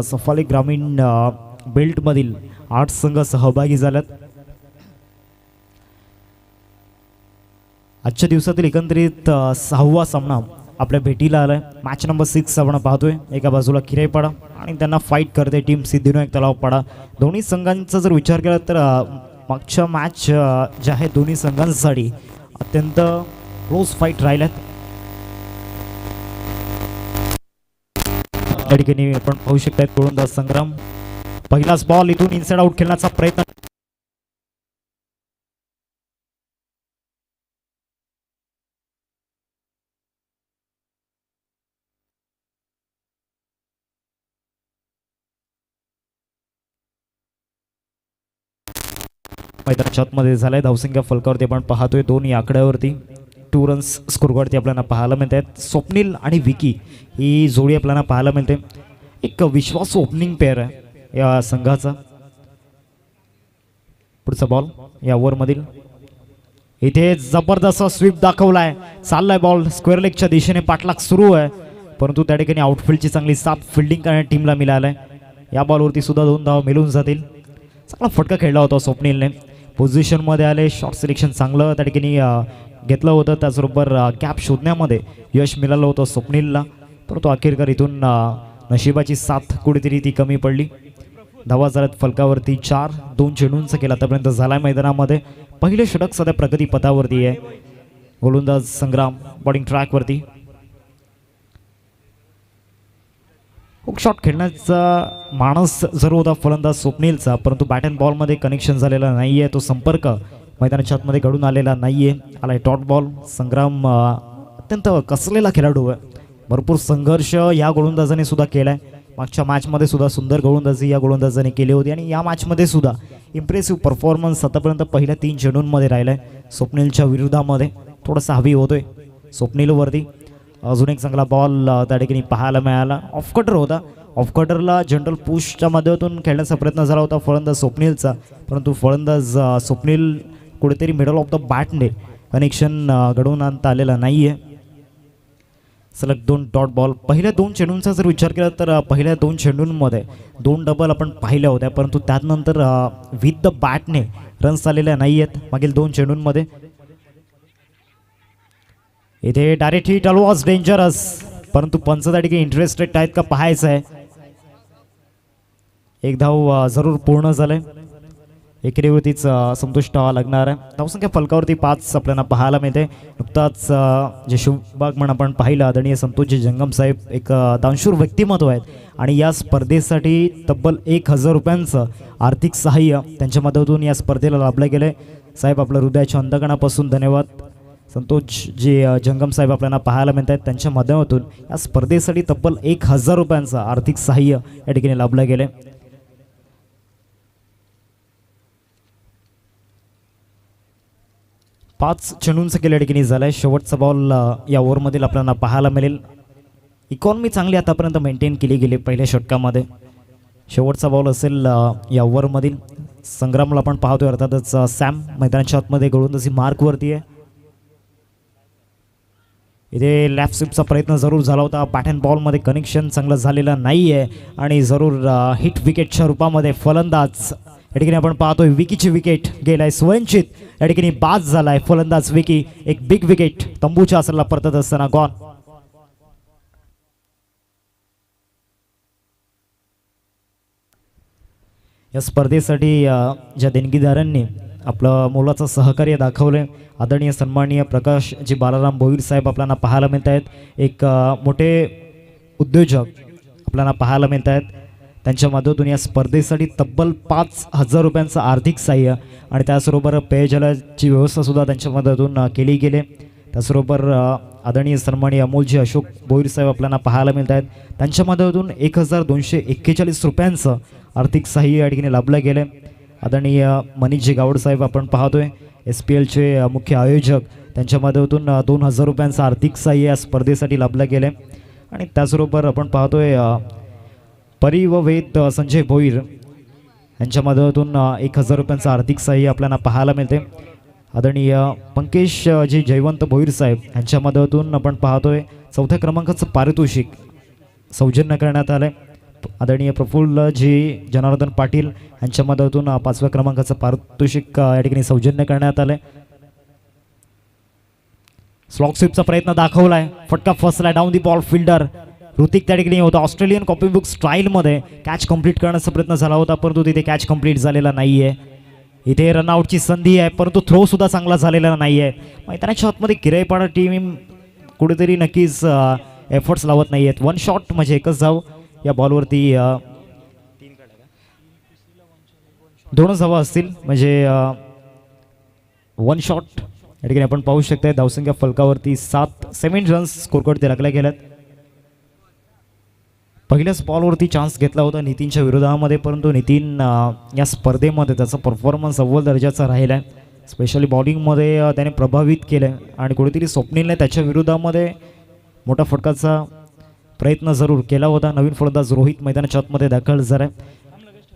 सफाली ग्रामीण बेल्टमधील 8 संघ सहभागी झालेत. आजच्या दिवसातील एकंदरीत 6वा सामना आपल्या भेटीला आलाय. मॅच नंबर 6 आपण पाहतोय. एका बाजूला किराईपाडा आणि त्यांना फाईट करते टीम सिद्धिविनायक तलावपाडा. दोन्ही संघांचा जर विचार केला तर मागच्या मॅच ज्या आहे दोन्ही संघांसाठी अत्यंत क्लोज फाईट राहिल्यात. त्या ठिकाणी आपण पाहू शकता गोलंदाज संग्राम पहिलाच बॉल इथून इनसाइड आउट खेळण्याचा प्रयत्न. मैदानाच्या आतमध्ये झालाय. धावसंख्या फलकावरती आपण पाहतोय 2 या आकड्यावरती 2 रन्स स्कोरवरती आपल्याला पाहायला मिळत आहेत. स्वप्नील आणि विकी ही जोडी आपल्याला पाहायला मिळते. एक विश्वासू ओपनिंग पेअर आहे या संघाचा. पुढचा बॉल या ओव्हरमधील इथे जबरदस्त स्वीप दाखवलाय. चाललाय बॉल स्क्वेअर लेगच्या दिशेने. पाठलाग सुरू आहे परंतु त्या ठिकाणी आउटफील्डची चांगली साथ फिल्डिंग करण्यात टीमला मिळालाय. या बॉलवरती सुद्धा 2 धावा मिळून जातील. चांगला फटका खेळला होता स्वप्नीलने. पोझिशनमध्ये आले. शॉट सिलेक्शन चांगलं त्या ठिकाणी घेतलं होतं. त्याचबरोबर गॅप शोधण्यामध्ये यश मिळालं होतं स्वप्नीलला. परंतु अखेरकार इथून नशिबाची साथ कुठेतरी ती कमी पडली. धावा झाल्यात फलकावरती 4. 2 चेंडूंचा खेळ आतापर्यंत झालाय मैदानामध्ये. पहिले षटक सध्या प्रगती पथावरती आहे. गोलंदाज संग्राम बॉलिंग ट्रॅकवरती. हुक शॉट खेळण्याचा माणूस जरूर होता फलंदाज स्वप्नीलचा परंतु बॅट अँड बॉलमध्ये कनेक्शन झालेला नाही आहे. तो संपर्क मैदानाच्या आतमध्ये घडून आलेला नाही आहे. आलाय डॉट बॉल. संग्राम अत्यंत कसलेला खेळाडू आहे. भरपूर संघर्ष या गोलंदाजाने सुद्धा केलाय. मागच्या मॅचमध्ये सुद्धा सुंदर गोलंदाजी या गोलंदाजाने केली होती आणि या मॅचमध्ये सुद्धा इम्प्रेसिव्ह परफॉर्मन्स आतापर्यंत पहिल्या 3 चेंडूंमध्ये राहिलाय. स्वप्नीलच्या विरोधामध्ये थोडासा हवी होतोय स्वप्नीलवरती. अजून एक चांगला बॉल त्या ठिकाणी पाहायला मिळाला. ऑफ कटर होता. ऑफ कटरला जनरल पुशच्या माध्यमातून खेळण्याचा प्रयत्न झाला होता फलंदाज स्वप्नीलचा परंतु फलंदाज स्वप्नील कुठेतरी मिडल ऑफ द बॅटने कनेक्शन घडवून आणता आलेला नाही आहे. सलग 2 डॉट बॉल. पहिल्या 2 चेंडूंचा जर विचार केला तर पहिल्या 2 चेंडूंमध्ये 2 डबल आपण पाहिल्या होत्या परंतु त्यानंतर विथ द बॅटने रन्स आलेल्या नाही आहेत मागील 2 चेंडूंमध्ये. इथे डायरेक्ट हिट वॉज डेंजरस परंतु पंच त्या ठिकाणी इंटरेस्टेड आहेत का पाहायचं आहे. 1 धाव जरूर पूर्ण झालंय. एकेरीवरतीच संतुष्ट व्हावं लागणार आहे. धावसंख्या फलकावरती 5 आपल्याला पाहायला मिळते. नुकताच जे शुभभाग म्हणून आपण पाहिलं आदरणीय संतोषजी जंगम साहेब एक दानशूर व्यक्तिमत्व आहेत आणि या स्पर्धेसाठी तब्बल 1000 रुपयांचं आर्थिक सहाय्य त्यांच्या मदतीतून या स्पर्धेला लाभलं गेलं. साहेब आपल्या हृदयाच्या अंतकणापासून धन्यवाद. संतोषजी जंगम साहेब आपल्याला पाहायला मिळत आहेत. त्यांच्या माध्यमातून या स्पर्धेसाठी तब्बल 1000 रुपयांचं आर्थिक सहाय्य या ठिकाणी लाभलं गेले. पाच चेंडूंचा खेळ या ठिकाणी झालाय. शेवटचा बॉल या ओव्हरमधील आपल्याला पाहायला मिळेल. इकॉनॉमी चांगली आतापर्यंत मेंटेन केली गेली पहिल्या षटकामध्ये. शेवटचा बॉल असेल या ओव्हरमधील. संग्रामला आपण पाहतोय अर्थातच सॅम मैदानाच्या आतमध्ये गोलंदाजी मार्कवरती आहे. इथे लेफ्ट स्वीपचा प्रयत्न जरूर झाला होता. बॅट अँड बॉलमध्ये कनेक्शन चांगलं झालेलं नाही आहे आणि जरूर हिट विकेटच्या रूपामध्ये फलंदाज या ठिकाणी आपण पाहतोय विकीची विकेट गेलाय. स्वयंचित या ठिकाणी बाद झालाय फलंदाज विकी. एक बिग विकेट तंबूच्या असरला परतत असताना गॉन. या स्पर्धेसाठी ज्या देणगीदारांनी आपलं मोलाचं सहकार्य दाखवले आदरणीय सन्माननीय प्रकाश जी बालाराम भोईर साहेब आपल्याला पाहायला मिळत आहेत. एक मोठे उद्योजक आपल्याला पाहायला मिळत आहेत. त्यांच्या मदतीतून या स्पर्धेसाठी तब्बल 5000 रुपयांचं आर्थिक सहाय्य आणि त्याचबरोबर पेयजलाची व्यवस्थासुद्धा त्यांच्या मदतीतून केली गेली. त्याचबरोबर आदरणीय सन्माननीय अमोलजी अशोक भोईर साहेब आपल्याला पाहायला मिळत आहेत. त्यांच्या मदतीतून 1241 रुपयांचं आर्थिक सहाय्य या ठिकाणी लाभलं गेलं. आदरणीय मनीषजी गावड साहेब आपण पाहतोय SPLचे मुख्य आयोजक. त्यांच्या मदतीतून 2000 रुपयांचं आर्थिक सहाय्य या स्पर्धेसाठी लाभलं गेलं आणि त्याचबरोबर आपण पाहतोय परी व वेद संजय भोईर यांच्या मदतीतून 1000 रुपयांचं आर्थिक सहाय्य आपल्याला पाहायला मिळते. आदरणीय पंकेश जी जयवंत भोईर साहेब यांच्या मदतीतून आपण पाहतोय 4थ्या क्रमांकाचं पारितोषिक सौजन्य करण्यात आलं आहे. आदरणीय प्रफुल्लजी जनार्दन पाटील यांच्या मदतून 5व्या क्रमांकाचं पारितोषिक या ठिकाणी सौजन्य करण्यात आलंय. स्लॉग स्वीपचा प्रयत्न दाखवलाय, फटका फसलाय, down the ball fielder Hrithik त्या ठिकाणी होता. ऑस्ट्रेलियन कॉपी बुक स्टाईलमध्ये कॅच कंप्लीट करण्याचा प्रयत्न झाला होता, परंतु तिथे कॅच कंप्लीट झालेला नाहीये. इथे रनआउटची संधी आहे, परंतु थ्रो सुद्धा चांगला झालेला नाहीये. मैदानाच्या आतमध्ये किराईपाडा टीम कुठेतरी नक्कीच एफर्ट्स लावत नाही आहेत. 1 शॉट म्हणजे एकच धाव या बॉलवरती, 2 धावा असतील म्हणजे 1 शॉट या ठिकाणी आपण पाहू शकता. धावसंख्या फलकावरती 7 रन्स स्कोरवरती राखल्या गेल्यात. पहिल्याच बॉलवरती चान्स घेतला होता नितीनच्या विरोधामध्ये, परंतु नितीन या स्पर्धेमध्ये त्याचा परफॉर्मन्स अव्वल दर्जाचा राहिला आहे. स्पेशली बॉलिंगमध्ये त्याने प्रभावित केलं आहे आणि कुठेतरी स्वप्नीलने त्याच्या विरोधामध्ये मोठा फटकाचा प्रयत्न जरूर केला होता. नवीन फलंदाज रोहित मैदानाच्या आतमध्ये दाखल झाला आहे.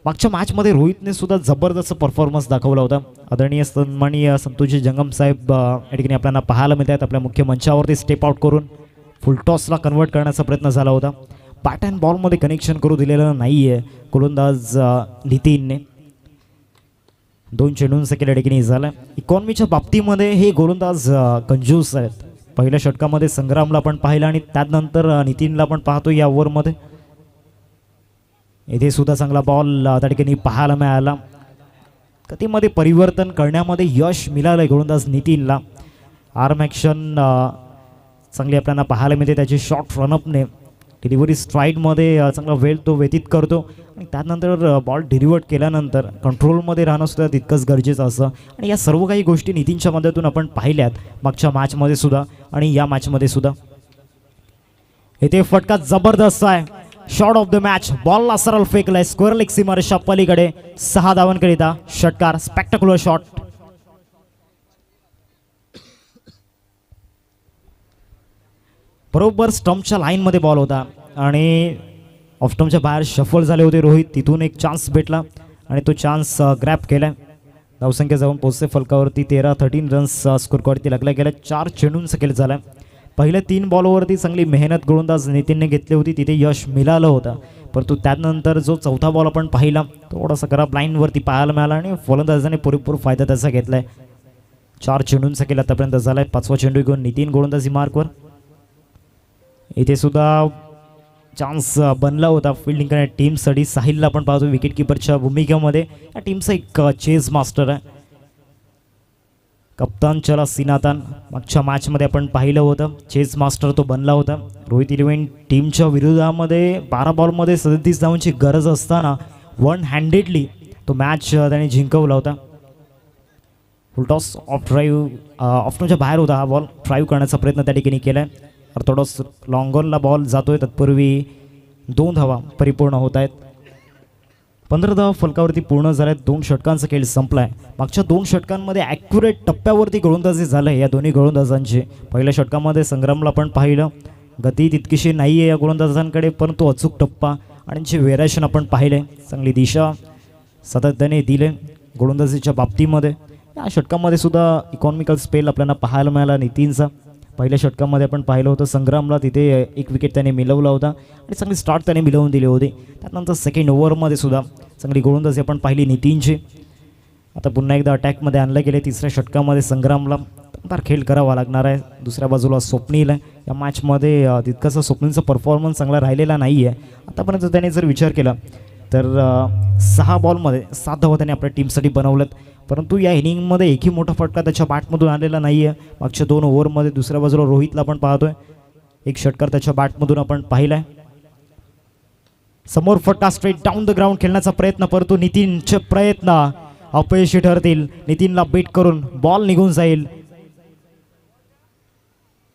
मागच्या मॅचमध्ये रोहितने सुद्धा जबरदस्त परफॉर्मन्स दाखवला होता. आदरणीय सन्माननीय संतोषजी जंगम साहेब या ठिकाणी आपल्याला पाहायला मिळत आहेत. आपल्या मुख्य मंचावरती स्टेप आउट करून फुलटॉसला कन्वर्ट करण्याचा प्रयत्न झाला होता. बॅट अँड बॉलमध्ये कनेक्शन करू दिलेलं नाही आहे गोलंदाज नितीनने. 2 चेंडूंचा केल्या ठिकाणी झाला. इकॉनॉमीच्या बाबतीमध्ये हे गोलंदाज कंजूस आहेत. पहिल्या षटकामध्ये संग्रामला पण पाहिलं आणि त्यानंतर नितीनला पण पाहतो या ओव्हरमध्ये. इथे सुद्धा चांगला बॉल त्या ठिकाणी पाहायला मिळाला. गतीमध्ये परिवर्तन करण्यामध्ये यश मिळालं गोलंदाज नितीनला. आर्म ॲक्शन चांगली आपल्याला पाहायला मिळते. त्याची शॉर्ट रनअपने डिलिव्हरी स्ट्राईडमध्ये चांगला वेळ तो व्यतीत करतो आणि त्यानंतर बॉल डिलिव्हर्ड केल्यानंतर कंट्रोलमध्ये राहणं सुद्धा तितकंच गरजेचं असतं. आणि या सर्व काही गोष्टी नितीनच्या मदतून आपण पाहिल्यात मागच्या मॅचमध्ये सुद्धा आणि या मॅचमध्ये सुद्धा. इथे फटका जबरदस्त आहे, शॉट ऑफ द मॅच. बॉलला सरळ फेकलाय स्क्वेअर लेग सीमारेषा पलीकडे. 6 धावांकरिता षटकार, स्पेक्टॅक्युलर शॉट. बरोबर स्टंपच्या लाईनमध्ये बॉल होता आणि ऑफ स्टंपच्या बाहेर शफल झाले होते रोहित. तिथून एक चान्स भेटला आणि तो चान्स ग्रॅप केला. धावसंख्या जाऊन पोहोचते फलकावरती 13 रन्स स्कोरवरती लागल्या गेल्या. 4 चेंडूंचा खेळ झाला. पहिल्या 3 बॉलवरती चांगली मेहनत गोलंदाज नितीनने घेतली होती, तिथे यश मिळालं होतं. परंतु त्यानंतर जो चौथा बॉल आपण पाहिला थोडासा खराब लाईनवरती पाहायला मिळाला आणि फलंदाजाने पुरेपूर फायदा त्याचा घेतलाय. 4 चेंडूंचा खेळ आतापर्यंत झालाय. 5वा चेंडू घेऊन नितीन गोलंदाजी मार्कवर. इथे सुद्धा चान्स बनला होता फिल्डिंग करण्या टीमसाठी. साहिलला पण पाहतो विकेट किपरच्या भूमिकेमध्ये. या टीमचा एक चेस मास्टर आहे कप्तान चला सिनातान. मागच्या मॅचमध्ये आपण पाहिलं होतं चेस मास्टर तो बनला होता. रोहित 11 टीमच्या विरोधामध्ये 12 बॉलमध्ये 37 धावांची गरज असताना 1 हँडेडली तो मॅच त्याने जिंकवला होता. फुलटॉस ऑफ ड्राईव्ह ऑफनच्या बाहेर होता हा बॉल. ड्राईव्ह करण्याचा प्रयत्न त्या ठिकाणी केला आहे. ऑर्थोडॉक्स लॉंग ऑनला बॉल जातोय. तत्पूर्वी 2 धावा परिपूर्ण होत आहेत. 15 धावा फलकावरती पूर्ण झाल्या. 2 षटकांचा खेळ संपलाय. मागच्या 2 षटकांमध्ये ॲक्युरेट टप्प्यावरती गोलंदाजी झालं या दोन्ही गोलंदाजांची. पहिल्या षटकामध्ये संग्रामला पण पाहिलं, गती तितकीशी नाही आहे या गोलंदाजांकडे, परंतु अचूक टप्पा आणि जे व्हेरिएशन आपण पाहिले, चांगली दिशा सातत्याने दिले गोलंदाजीच्या बाबतीमध्ये. या षटकामध्ये सुद्धा इकॉनॉमिकल स्पेल आपल्याला पाहायला मिळाला नितीनचा. पहिल्या षटकामध्ये आपण पाहिलं होतं संग्रामला तिथे 1 विकेट त्याने मिळवला होता आणि चांगली स्टार्ट त्याने मिळवून दिली होती. त्यानंतर सेकंड ओव्हरमध्ये सुद्धा चांगली गोलंदाजी आपण पाहिली नितीनची. आता पुन्हा एकदा अटॅकमध्ये आणलं गेले. 3ऱ्या षटकामध्ये संग्रामला दमदार खेळ करावा लागणार आहे. दुसऱ्या बाजूला स्वप्नील आहे. या मॅचमध्ये तितकासा स्वप्नीलचा परफॉर्मन्स चांगला राहिलेला नाही आहे. आतापर्यंत त्याने जर विचार केला तर 6 बॉलमध्ये 7 धावा त्याने आपल्या टीमसाठी बनवल्यात. परंतु या इनिंगमध्ये एकही मोठा फटका त्याच्या बॅटमधून आलेला नाही आहे. मागच्या 2 ओव्हरमध्ये दुसऱ्या बाजूला रोहितला पण पाहतोय 1 षटकार त्याच्या बॅटमधून आपण पाहिलाय. समोर फटका स्ट्रेट डाऊन द ग्राउंड खेळण्याचा प्रयत्न, परंतु नितीनचे प्रयत्न अपयशी ठरतील. नितीनला बीट करून बॉल निघून जाईल.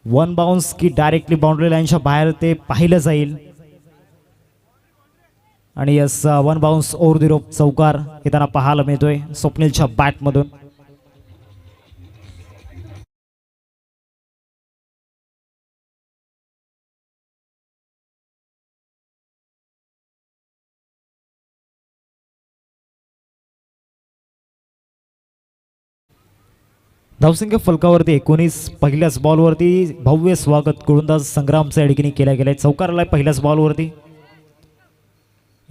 1 बाउन्स की डायरेक्टली बाउंड्री लाईनच्या बाहेर ते पाहिलं जाईल आणि yes 1 bounce over the rope चौकार येताना पाहायला मिळतोय स्वप्नीलच्या बॅटमधून. धावसंख्या फलकावरती 19. पहिल्याच बॉलवरती भव्य स्वागत गोलंदाज संग्रामच्या ठिकाणी केल्या गेलाय. चौकार आलाय पहिल्याच बॉलवरती.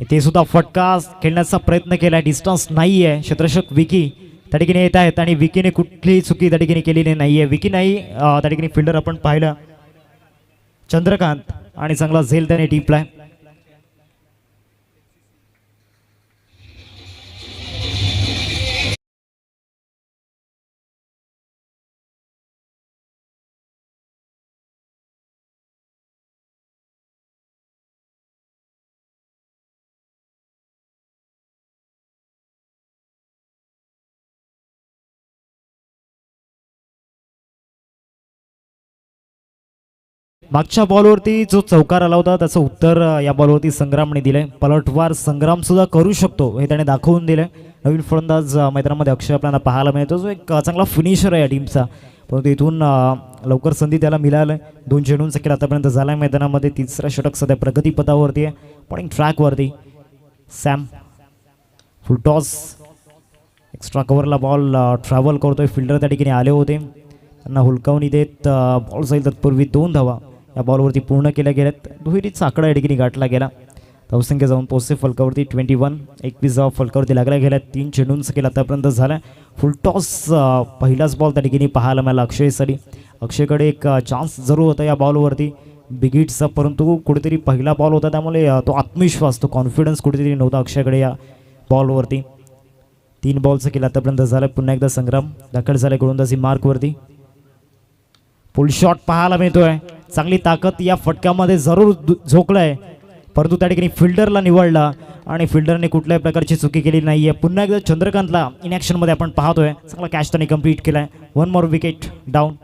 इथे सुद्धा फटका खेळण्याचा प्रयत्न केला, डिस्टन्स नाही आहे. क्षेत्ररक्षक विकी त्या ठिकाणी येत आहेत आणि विकीने कुठलीही चुकी त्या ठिकाणी केलेली नाही आहे. विकी नाही त्या ठिकाणी फिल्डर आपण पाहिलं चंद्रकांत आणि चांगला झेल त्याने टिपलाय. मागच्या बॉलवरती जो चौकार आला होता त्याचं उत्तर या बॉलवरती संग्रामने दिलंय. पलटवार संग्राम सुद्धा करू शकतो हे त्याने दाखवून दिलंय. नवीन फलंदाज मैदानामध्ये अक्षय आपल्याला पाहायला मिळतो, जो एक चांगला फिनिशर आहे या टीमचा. परंतु इथून लवकर संधी त्याला मिळालं. 2 चेंडूंचा खेळ आतापर्यंत झाला आहे मैदानामध्ये. तिसरा षटक सध्या प्रगतीपथावरती आहे, बॉलिंग ट्रॅकवरती. सॅम फुल टॉस, एक्स्ट्रा कव्हरला बॉल ट्रॅव्हल करतोय. फिल्डर त्या ठिकाणी आले होते, त्यांना हुलकावणी देत बॉल जाईल. तत्पूर्वी 2 धावा या बॉलवरती पूर्ण केल्या गेल्यात. दुहेरीचा आकडा या ठिकाणी गाठला गेला. धावसंख्या जाऊन पोहोचते फलकावरती 21. 21 धावा फलकावरती लागल्या गेल्या. 3 चेंडूंचा खेळ आतापर्यंत झाला. फुल टॉस पहिलाच बॉल त्या ठिकाणी पाहायला मिळाला अक्षयसाठी. अक्षयकडे एक चान्स जरूर होता या बॉलवरती बिग हिटचा, परंतु कुठेतरी पहिला बॉल होता त्यामुळे तो आत्मविश्वास, तो कॉन्फिडन्स कुठेतरी नव्हता अक्षयकडे या बॉलवरती. 3 बॉलचा खेळ आतापर्यंत झाला. पुन्हा एकदा संग्राम दाखल झाला गोलंदाजी मार्कवरती. फुल शॉट पाहायला मिळतोय. चांगली ताकद या फटक्यामध्ये जरूर झोकलाय, परंतु त्या ठिकाणी फिल्डरला निवडला आणि फिल्डरने कुठल्याही प्रकारची चुकी केली नाही आहे. पुन्हा एकदा चंद्रकांतला इन ॲक्शनमध्ये आपण पाहतोय. चांगला कॅच त्याने कंप्लीट केलाय. 1 मोर विकेट डाऊन.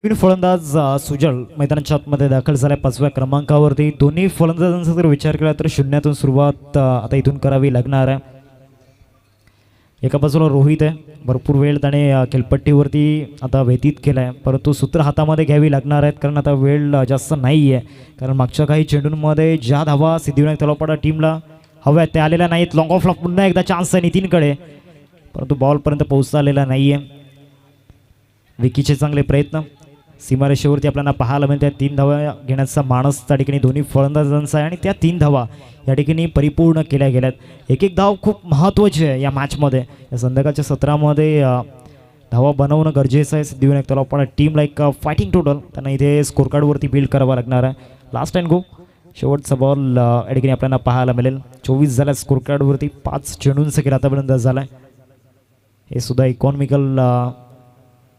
फलंदाज सुजल मैदानाच्या आतमध्ये दाखल झाल्या 5व्या क्रमांकावरती. दोन्ही फलंदाजांचा जर विचार केला तर शून्यातून सुरुवात आता इथून करावी लागणार आहे. एका बाजूला रोहित आहे, भरपूर वेळ त्याने खेळपट्टीवरती आता व्यतीत केला आहे, परंतु सूत्र हातामध्ये घ्यावी लागणार आहेत कारण आता वेळ जास्त नाही आहे. कारण मागच्या काही चेंडूंमध्ये ज्या धावा सिद्धिविनायक तलावपाडा टीमला हव्या त्या आलेल्या नाहीत. लॉंग ऑफला पुन्हा एकदा चान्स आहे नितीनकडे, परंतु बॉलपर्यंत पोहोचता आलेला नाही आहे. विकीचे चांगले प्रयत्न सीमारेषेवरती आपल्याला पाहायला मिळते. 3 धावा घेण्याचा मानस त्या ठिकाणी दोन्ही फलंदाजांचा आहे आणि त्या 3 धावा या ठिकाणी परिपूर्ण केल्या गेल्यात. एक एक धाव खूप महत्त्वाची आहे या मॅचमध्ये. या संध्याकाळच्या सत्रामध्ये धावा बनवणं गरजेचं आहे. सिद्धिविनायक तलावपाडा टीमला एक फायटिंग टोटल त्यांना इथे स्कोर कार्डवरती बिल्ड करावं लागणार आहे. लास्ट अँड गो शेवटचा बॉल या ठिकाणी आपल्याला पाहायला मिळेल. 24 झाला स्कोर कार्डवरती. 5 चेंडूंचा खेळ आतापर्यंत झाला आहे. हे सुद्धा इकॉनॉमिकल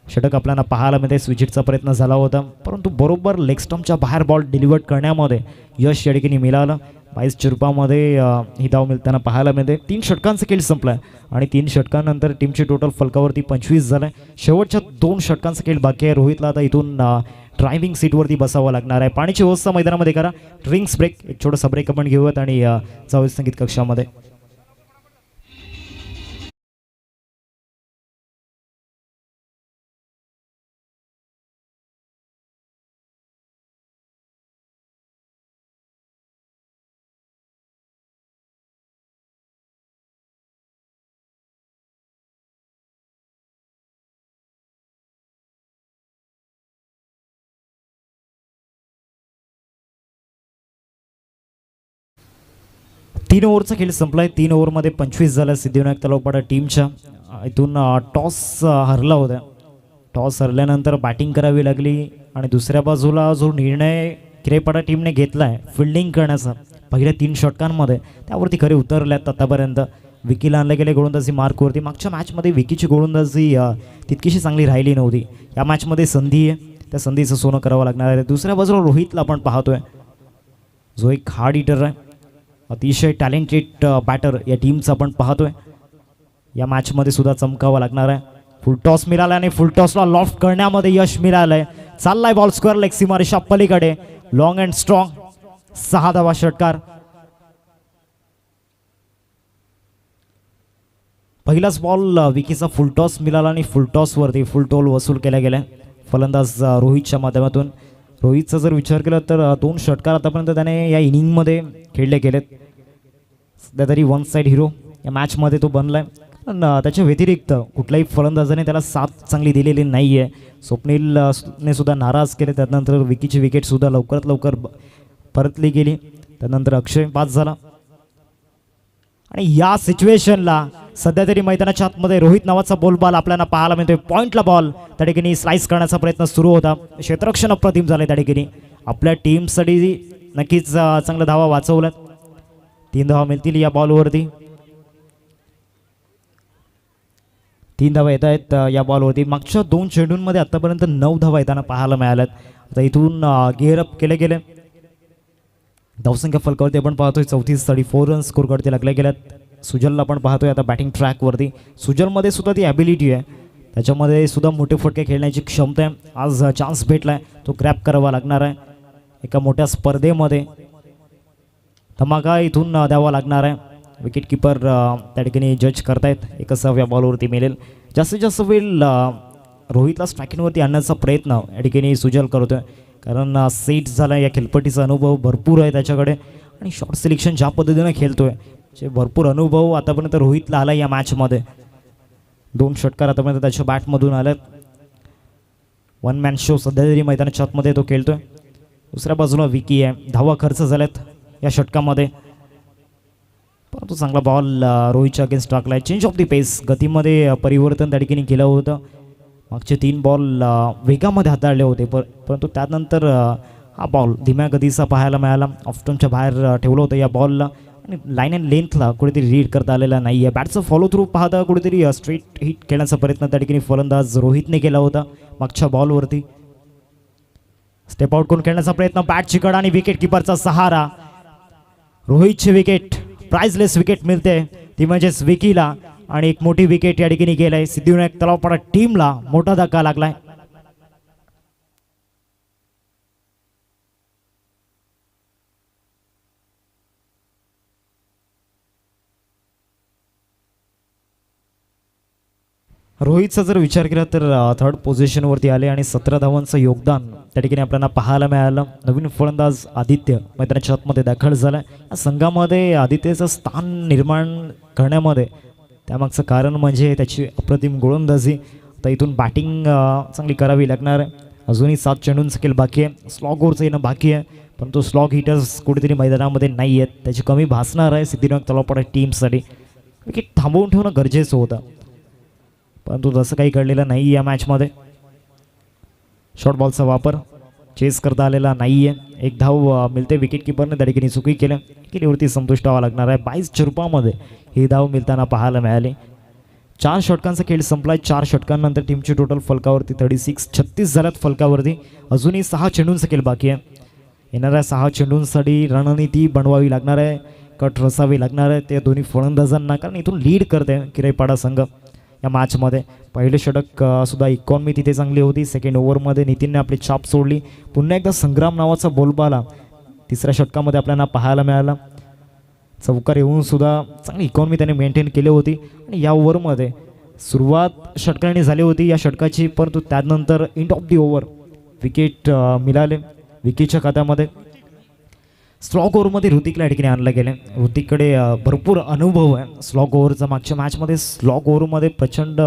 षटक आपल्याला पाहायला मिळते. स्विचिटचा प्रयत्न झाला होता, परंतु बरोबर लेग स्टंपच्या बाहेर बॉल डिलिव्हर करण्यामध्ये यश या ठिकाणी मिळालं. 22 चुरपामध्ये ही धाव मिळताना पाहायला मिळते. 3 षटकांचा खेळ संपला आहे आणि 3 षटकांनंतर टीमची टोटल फलकावरती 25 झालं आहे. शेवटच्या 2 षटकांचा खेळ बाकी आहे. रोहितला आता इथून ड्रायव्हिंग सीटवरती बसावं लागणार आहे. पाण्याची व्यवस्था मैदानामध्ये करा. ड्रिंक्स ब्रेक, एक छोटासा ब्रेक आपण घेऊयात आणि जाऊया संगीत कक्षामध्ये. तीन ओव्हरचा खेळ संपलाय. 3 ओव्हरमध्ये 25 झाला सिद्धिविनायक तलावपाडा टीमच्या. इथून टॉस हरला होता. टॉस हरल्यानंतर बॅटिंग करावी लागली आणि दुसऱ्या बाजूला जो निर्णय किरेपाडा टीमने घेतला आहे फिल्डिंग करण्याचा पहिल्या 3 षटकांमध्ये, त्यावरती खरे उतरल्यात आतापर्यंत. विकीला आणले गेले गोलंदाजी मार्कवरती. मागच्या मॅचमध्ये विकीची गोलंदाजी तितकीशी चांगली राहिली नव्हती. या मॅचमध्ये संधी आहे, त्या संधीचं सोनं करावं लागणार आहे. दुसऱ्या बाजूला रोहितला आपण पाहतोय, जो एक हार्ड हिटर आहे, अतिशय टॅलेंटेड बॅटर या टीमचं आपण पाहतोय. या मॅचमध्ये सुद्धा चमकावं लागणार आहे. फुल टॉस मिळाला आणि फुल टॉसला लॉफ्ट करण्यामध्ये यश मिळालंय. चाललाय बॉल स्क्वेअर लेग सीमारेषा पलीकडे. लॉंग अँड स्ट्रॉंग 6 धावा षटकार. पहिलाच बॉल विकीचा फुलटॉस मिळाला आणि फुलटॉसवरती फुल टोल वसूल केला गेला फलंदाज रोहितच्या माध्यमातून. रोहितचा जर विचार केला तर 2 षटकार आतापर्यंत त्याने या इनिंगमध्ये खेळले गेलेत. सध्या तरी वन साईड हिरो या मॅचमध्ये तो बनला आहे. पण त्याच्या व्यतिरिक्त कुठल्याही फलंदाजाने त्याला साथ चांगली दिलेली नाही आहे. स्वप्नीलने सुद्धा नाराज केले. त्यानंतर विकीची विकेटसुद्धा लवकरात लवकर परतली गेली. त्यानंतर अक्षय बाद झाला आणि या सिच्युएशनला सध्या तरी मैदानाच्या आतमध्ये रोहित नावाचा बोलबाल आपल्याला पाहायला मिळतोय. पॉईंटला बॉल त्या ठिकाणी स्लाइस करण्याचा प्रयत्न सुरू होता. क्षेत्ररक्षण अप्रतिम झाले त्या ठिकाणी. आपल्या टीमसाठी नक्कीच चांगला धावा वाचवल्यात. 3 धावा मिळतील या बॉलवरती. 3 धावा येत आहेत या बॉलवरती. मागच्या 2 चेंडूंमध्ये आतापर्यंत 9 धावा येताना पाहायला मिळाल्यात. आता इथून गिअर अप केले गेले. धावसंख्या फलकावरती आपण पाहतोय 34 रन स्कोर करते लागले गेल्यात. सुजलला आपण पाहतोय आता बॅटिंग ट्रॅकवरती. सुजलमध्ये सुद्धा ती ॲबिलिटी आहे. त्याच्यामध्ये सुद्धा मोठे फटके खेळण्याची क्षमता आहे. आज चान्स भेटला आहे तो क्रॅप करावा लागणार आहे. एका मोठ्या स्पर्धेमध्ये धमाका इथून द्यावा लागणार आहे. विकेट किपर त्या ठिकाणी जज करतायत. 1 बॉलवरती मिळेल. जास्तीत जास्त वेळ रोहितला स्ट्रायकिंगवरती आणण्याचा प्रयत्न या ठिकाणी सुजल करतोय. कारण सेट झाला या खेळपट्टीचा अनुभव भरपूर आहे त्याच्याकडे आणि शॉर्ट सिलेक्शन ज्या पद्धतीने खेळतोय जे भरपूर अनुभव आतापर्यंत रोहितला आला या मॅचमध्ये. 2 षटकार आतापर्यंत त्याच्या बॅटमधून आल्यात. 1 मॅन शो सध्या तरी मैदानाच्या आतमध्ये तो खेळतोय. दुसऱ्या बाजूला विकी आहे. धावा खर्च झाल्यात या षटकामध्ये. परंतु चांगला बॉल रोहितच्या अगेन्स्ट टाकलाय. चेंज ऑफ द पेस गतीमध्ये परिवर्तन त्या ठिकाणी केलं होतं. मागचे 3 बॉल वेगामध्ये हाताळले होते परंतु त्यानंतर हा बॉल धीम्या गतीचा पाहायला मिळाला. ऑफस्टम्पच्या बाहेर ठेवलं होतं या बॉलला आणि लाईन अँड लेंथला कुठेतरी रीड करता आलेला नाही आहे. बॅटचं फॉलो थ्रू पाहता कुठेतरी स्ट्रेट हिट खेळण्याचा प्रयत्न त्या ठिकाणी फलंदाज रोहितने केला होता मागच्या बॉलवरती. स्टेप आउट करून खेळण्याचा प्रयत्न. बॅटची कड आणि विकेट किपरचा सहारा. रोहितची विकेट प्राइजलेस विकेट मिळते ती म्हणजेच विकीला आणि एक मोठी विकेट या ठिकाणी गेलाय. सिद्धिविनायक तलावपाडा टीमला मोठा धक्का लागलाय. रोहितचा जर विचार केला तर 3rd पोझिशनवरती आले आणि 17 धावांचं योगदान त्या ठिकाणी आपल्याला पाहायला मिळालं. नवीन फलंदाज आदित्य मैदानाच्या आतमध्ये दाखल झाला. या संघामध्ये आदित्यचं स्थान निर्माण करण्यामध्ये त्यामागचं कारण म्हणजे त्याची अप्रतिम गोलंदाजी. आता इथून बॅटिंग चांगली करावी लागणार आहे. अजूनही 7 चेंडूंचं खेळ बाकी आहे. स्लॉग ओव्हरचं येणं बाकी आहे परंतु स्लॉग हिटर्स कुठेतरी मैदानामध्ये नाही आहेत. त्याची कमी भासणार आहे सिद्धिविनायक तलावपाडा टीमसाठी. विकेट थांबवून ठेवणं गरजेचं होतं परंतु तसं काही घडलेलं नाही या मॅचमध्ये. शॉर्ट बॉलचा वापर चेस करता आलेला नाही आहे. 1 धाव मिळते. विकेट किपरने त्या ठिकाणी चुकी केलीवरती संतुष्ट व्हावं लागणार आहे. 22 चुरपामध्ये ही धाव मिळताना पाहायला मिळाली. 4 षटकांचा खेळ संपलाय. 4 षटकांनंतर टीमची टोटल फलकावरती 36 झाल्यात फलकावरती. अजूनही 6 चेंडूंचा खेळ बाकी आहे. येणाऱ्या 6 चेंडूंसाठी रणनीती बनवावी लागणार आहे. कट रसावी लागणार आहे ते दोन्ही फलंदाजांना कारण इथून लीड करते किराईपाडा संघ या मॅचमध्ये. पहिले षटक सुद्धा इकॉनॉमी तिथे चांगली होती. 2nd ओव्हरमध्ये नितीनने आपली छाप सोडली. पुन्हा एकदा संग्राम नावाचा बोलबाला 3ऱ्या षटकामध्ये आपल्याला पाहायला मिळाला. चौकार येऊन सुद्धा चांगली इकॉनॉमी त्याने मेंटेन केली होती आणि या ओव्हरमध्ये सुरुवात षटकाने झाली होती या षटकाची परंतु त्यानंतर end of the over wicket मिळाले विकीच्या खात्यामध्ये. स्लॉग ओव्हरमध्ये ऋतिकला या ठिकाणी आणलं गेलं. ऋतिककडे भरपूर अनुभव आहे स्लॉग ओव्हरचा. मागच्या मॅचमध्ये स्लॉग ओव्हरमध्ये प्रचंड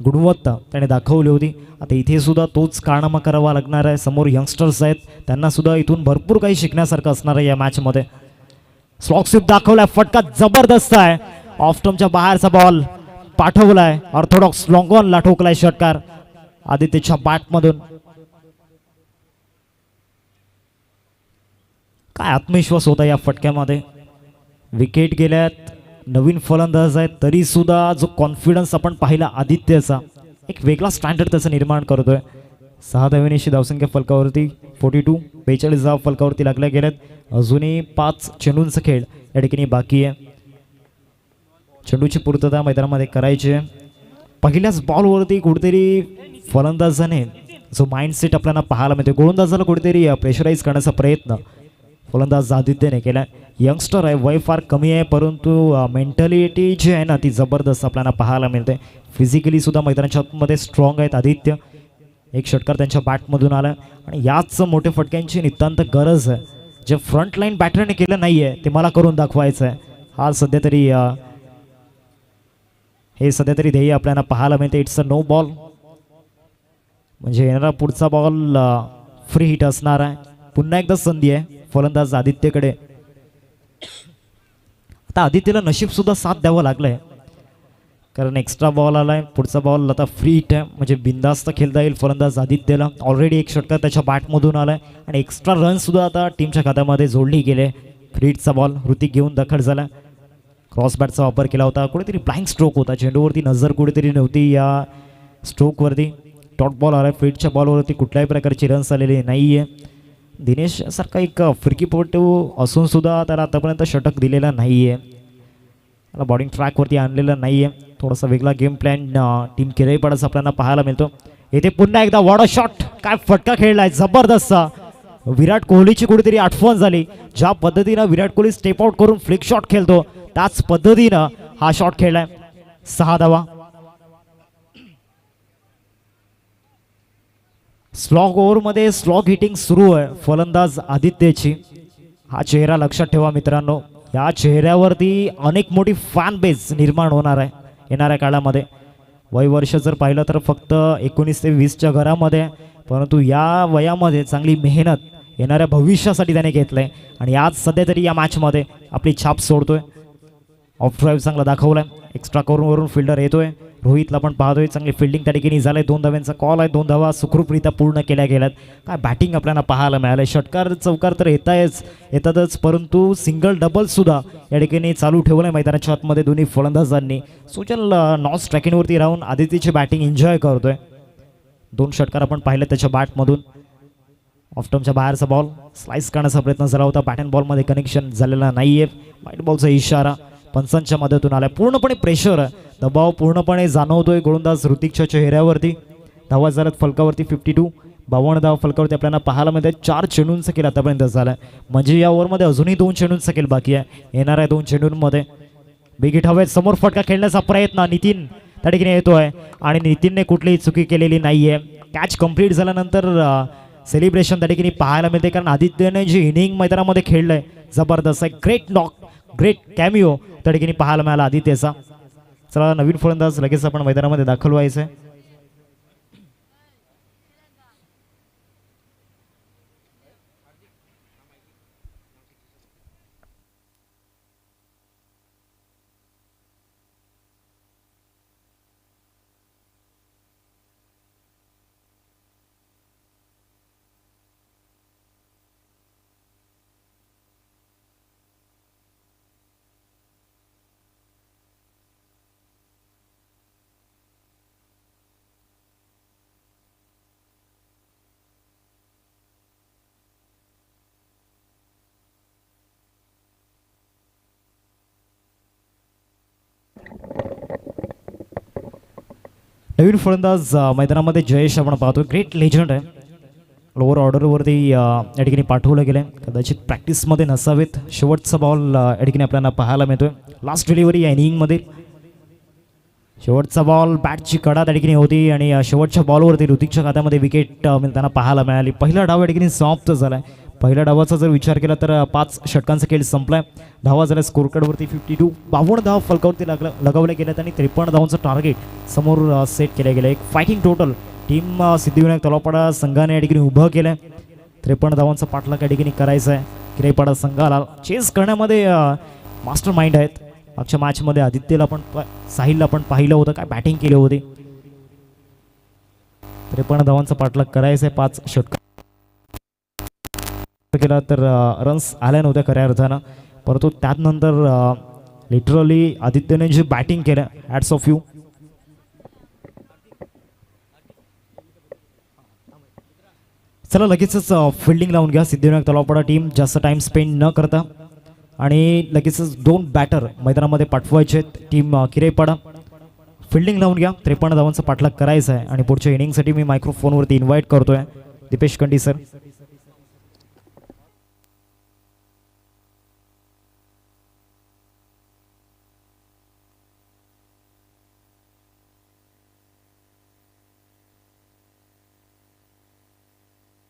गुणवत्ता त्याने दाखवली होती. आता इथे सुद्धा तोच कारनामा करावा लागणार आहे. समोर यंगस्टर्स आहेत त्यांनासुद्धा इथून भरपूर काही शिकण्यासारखं असणार आहे या मॅचमध्ये. स्लॉग स्वीप दाखवलाय. फटका जबरदस्त आहे. ऑफ स्टंपच्या बाहेरचा बॉल पाठवलाय. ऑर्थोडॉक्स लॉंग ऑनला ठोकलाय षटकार आदित्यच्या बॅटमधून. काय आत्मविश्वास होता या फटक्यामध्ये. विकेट गेल्यात. नवीन फलंदाज आहेत तरी सुद्धा जो कॉन्फिडन्स आपण पाहिला आदित्यचा एक वेगळा स्टँडर्ड त्याचं निर्माण करतोय. 6 धावांची धावसंख्या फलकावरती 42 42 धाव फलकावरती लागल्या गेल्यात. अजूनही 5 चेंडूंचा खेळ या ठिकाणी बाकी आहे. चेंडूची पूर्तता मैदानामध्ये करायची आहे. पहिल्याच बॉलवरती कुठेतरी फलंदाजाने जो माइंडसेट आपल्याला पाहायला मिळतो गोलंदाजाला कुठेतरी प्रेशराईज करण्याचा प्रयत्न फलंदाज आदित्यने केला. यंगस्टर आहे, वय फार कमी आहे, परंतु मेंटॅलिटी जी आहे ना ती जबरदस्त आपल्याला पाहायला मिळते. फिजिकली सुद्धा मैदानाच्या आतमध्ये स्ट्रॉंग आहेत आदित्य. एक षटकार त्यांच्या बॅटमधून आला आणि याच मोठे फटक्यांची नितांत गरज आहे. जे फ्रंट लाईन बॅटरने केलं नाही आहे ते मला करून दाखवायचं आहे. हा सध्या तरी हे सध्या तरी ध्येय आपल्याला पाहायला मिळते. इट्स अ नो बॉल, म्हणजे येणारा पुढचा बॉल फ्री हिट असणार आहे. पुन्हा एकदा संधी आहे फलंदाज आदित्यकडे. आता आदित्यला नशीब सुद्धा साथ द्यावं लागलंय, कारण एक्स्ट्रा बॉल आलाय. पुढचा बॉल आता फ्री हिट आहे, म्हणजे बिंदास्त खेळता येईल फलंदाज आदित्यला. ऑलरेडी एक षटकार त्याच्या बॅटमधून आलाय आणि एक्स्ट्रा रन सुद्धा आता टीमच्या खात्यामध्ये जोडली गेले. फ्री हिटचा बॉल ऋतिक घेऊन दखल झाला. क्रॉस बॅटचा वापर केला होता. कुठेतरी ब्लाइंड स्ट्रोक होता, चेंडूवरती नजर कुठेतरी नव्हती या स्ट्रोकवरती. डॉट बॉल आला. फ्री हिटच्या बॉलवरती कुठल्याही प्रकारची रन्स आलेली नाही आहे. दिनेश सारखा एक फिरकीपटू असून सुद्धा त्याला आतापर्यंत षटक दिलेलं नाही आहे. त्याला बॉलिंग ट्रॅकवरती आणलेलं नाही आहे. थोडासा वेगळा गेम प्लॅन टीम किराईपाडाच आपल्याला पाहायला मिळतो. येथे पुन्हा एकदा वॉड शॉट, काय फटका खेळलाय जबरदस्त. विराट कोहलीची कुठेतरी आठवण झाली. ज्या पद्धतीनं विराट कोहली स्टेप आउट करून फ्लिक शॉट खेळतो त्याच पद्धतीनं हा शॉट खेळलाय. 6 धावा. स्लॉग ओव्हरमध्ये स्लॉग हिटिंग सुरू आहे फलंदाज आदित्यची. हा चेहरा लक्षात ठेवा मित्रांनो. या चेहऱ्यावरती अनेक मोठी फॅन बेस निर्माण होणार आहे येणाऱ्या काळामध्ये. वय वर्ष जर पाहिलं तर फक्त 19 ते 20च्या घरामध्ये, परंतु या वयामध्ये चांगली मेहनत येणाऱ्या भविष्यासाठी त्याने घेतलंय आणि आज सध्या तरी या मॅचमध्ये आपली छाप सोडतोय. ऑफ ड्राईव्ह चांगला दाखवलाय. एक्स्ट्रा करून फिल्डर येतोय. रोहितला पण पाहतोय, चांगली फिल्डिंग त्या ठिकाणी झालंय. 2 धाव्यांचा कॉल आहे. 2 धावा सुखरूपरित्या पूर्ण केल्या गेल्यात. काय बॅटिंग आपल्याला पाहायला मिळालंय. षटकार चौकार तर येतातच, परंतु सिंगल डबल सुद्धा या ठिकाणी चालू ठेवलंय मैदानाच्या आतमध्ये दोन्ही फलंदाजांनी. सुजल नॉन स्ट्रायकिंगवरती राहून आदित्यची बॅटिंग एन्जॉय करतोय. 2 षटकार आपण पाहिले त्याच्या बॅटमधून. ऑफटर्मच्या बाहेरचा बॉल स्लाइस करण्याचा प्रयत्न झाला होता. बॅट अँड बॉलमध्ये कनेक्शन झालेला नाहीये. वाईट बॉलचा इशारा पंचांच्या मदतीतून आलाय. पूर्णपणे प्रेशर आहे, दबाव पूर्णपणे जाणवतोय गोलंदाज ऋतिकच्या चेहऱ्यावरती. धावा झाल्यात फलकावरती 52. 52 धावा फलकावरती आपल्याला पाहायला मिळते. 4 चेंडूंचा खेळ आतापर्यंत झालाय, म्हणजे या ओव्हरमध्ये अजूनही 2 चेंडूंचा खेळ बाकी आहे. येणाऱ्या 2 चेंडूंमध्ये बिग हिट हवेत. समोर फटका खेळण्याचा प्रयत्न नितीन त्या ठिकाणी येतोय आणि नितीनने कुठलीही चुकी केलेली नाहीये. कॅच कंप्लीट झाल्यानंतर सेलिब्रेशन त्या ठिकाणी पाहायला मिळते, कारण आदित्यने जी इनिंग मैदानामध्ये खेळलंय जबरदस्त आहे. ग्रेट नॉक, ग्रेट कॅमिओ त्या ठिकाणी पाहायला मिळाला आदित्यचा. चला नवीन फलंदाज लगेच आपण मैदानामध्ये दाखल व्हायचं आहे. नवीन फलंदाज मैदानामध्ये जयेश आपण पाहतो. ग्रेट लेजंड आहे. लोअर ऑर्डरवरती या ठिकाणी पाठवलं गेलं आहे. कदाचित प्रॅक्टिसमध्ये नसावेत. शेवटचा बॉल या ठिकाणी आपल्याला पाहायला मिळतोय. लास्ट डिलिव्हरी या इनिंगमध्ये शेवटचा बॉल बॅटची कडा त्या ठिकाणी होती आणि शेवटच्या बॉलवरती ऋतिकच्या खात्यामध्ये विकेट मिळताना पाहायला मिळाली. पहिला डाव या ठिकाणी समाप्त झाला आहे. पहिल्या डावाचा जर विचार केला तर 5 षटकांचा खेळ संपलाय. धावा झाल्या स्कोर कार्डवरती 52. 52 धावा फलकावरती लगावल्या गेल्यात आणि 53 धावांचं टार्गेट समोर सेट केलं गेलं. एक फायटिंग टोटल टीम सिद्धिविनायक तलावपाडा संघाने या ठिकाणी उभं केलं आहे. 53 धावांचा पाठलाग या ठिकाणी करायचा आहे. किराईपाडा संघाला चेस करण्यामध्ये मास्टर माइंड आहेत. मागच्या मॅचमध्ये आदित्यला पण साहिलला पण पाहिलं होतं, काय बॅटिंग केली होती. 53 धावांचा पाठलाग करायचा आहे. 5 षटक केला तर रन्स आल्या नव्हत्या खऱ्या अर्थानं, परंतु त्यानंतर लिटरली आदित्यने जे बॅटिंग केलं, हॅट्स ऑफ यू. चला लगेचच फिल्डिंग लावून घ्या सिद्धिविनायक तलावपाडा टीम. जास्त टाइम स्पेंड न करता आणि लगेचच 2 बॅटर मैदानामध्ये पाठवायचे आहेत टीम किराईपाडा. फिल्डिंग लावून घ्या. 53 धावांचा पाठलाग करायचा आहे आणि पुढच्या इनिंगसाठी मी मायक्रोफोनवरती इन्व्हाइट करतोय दीपेश कंडी सर.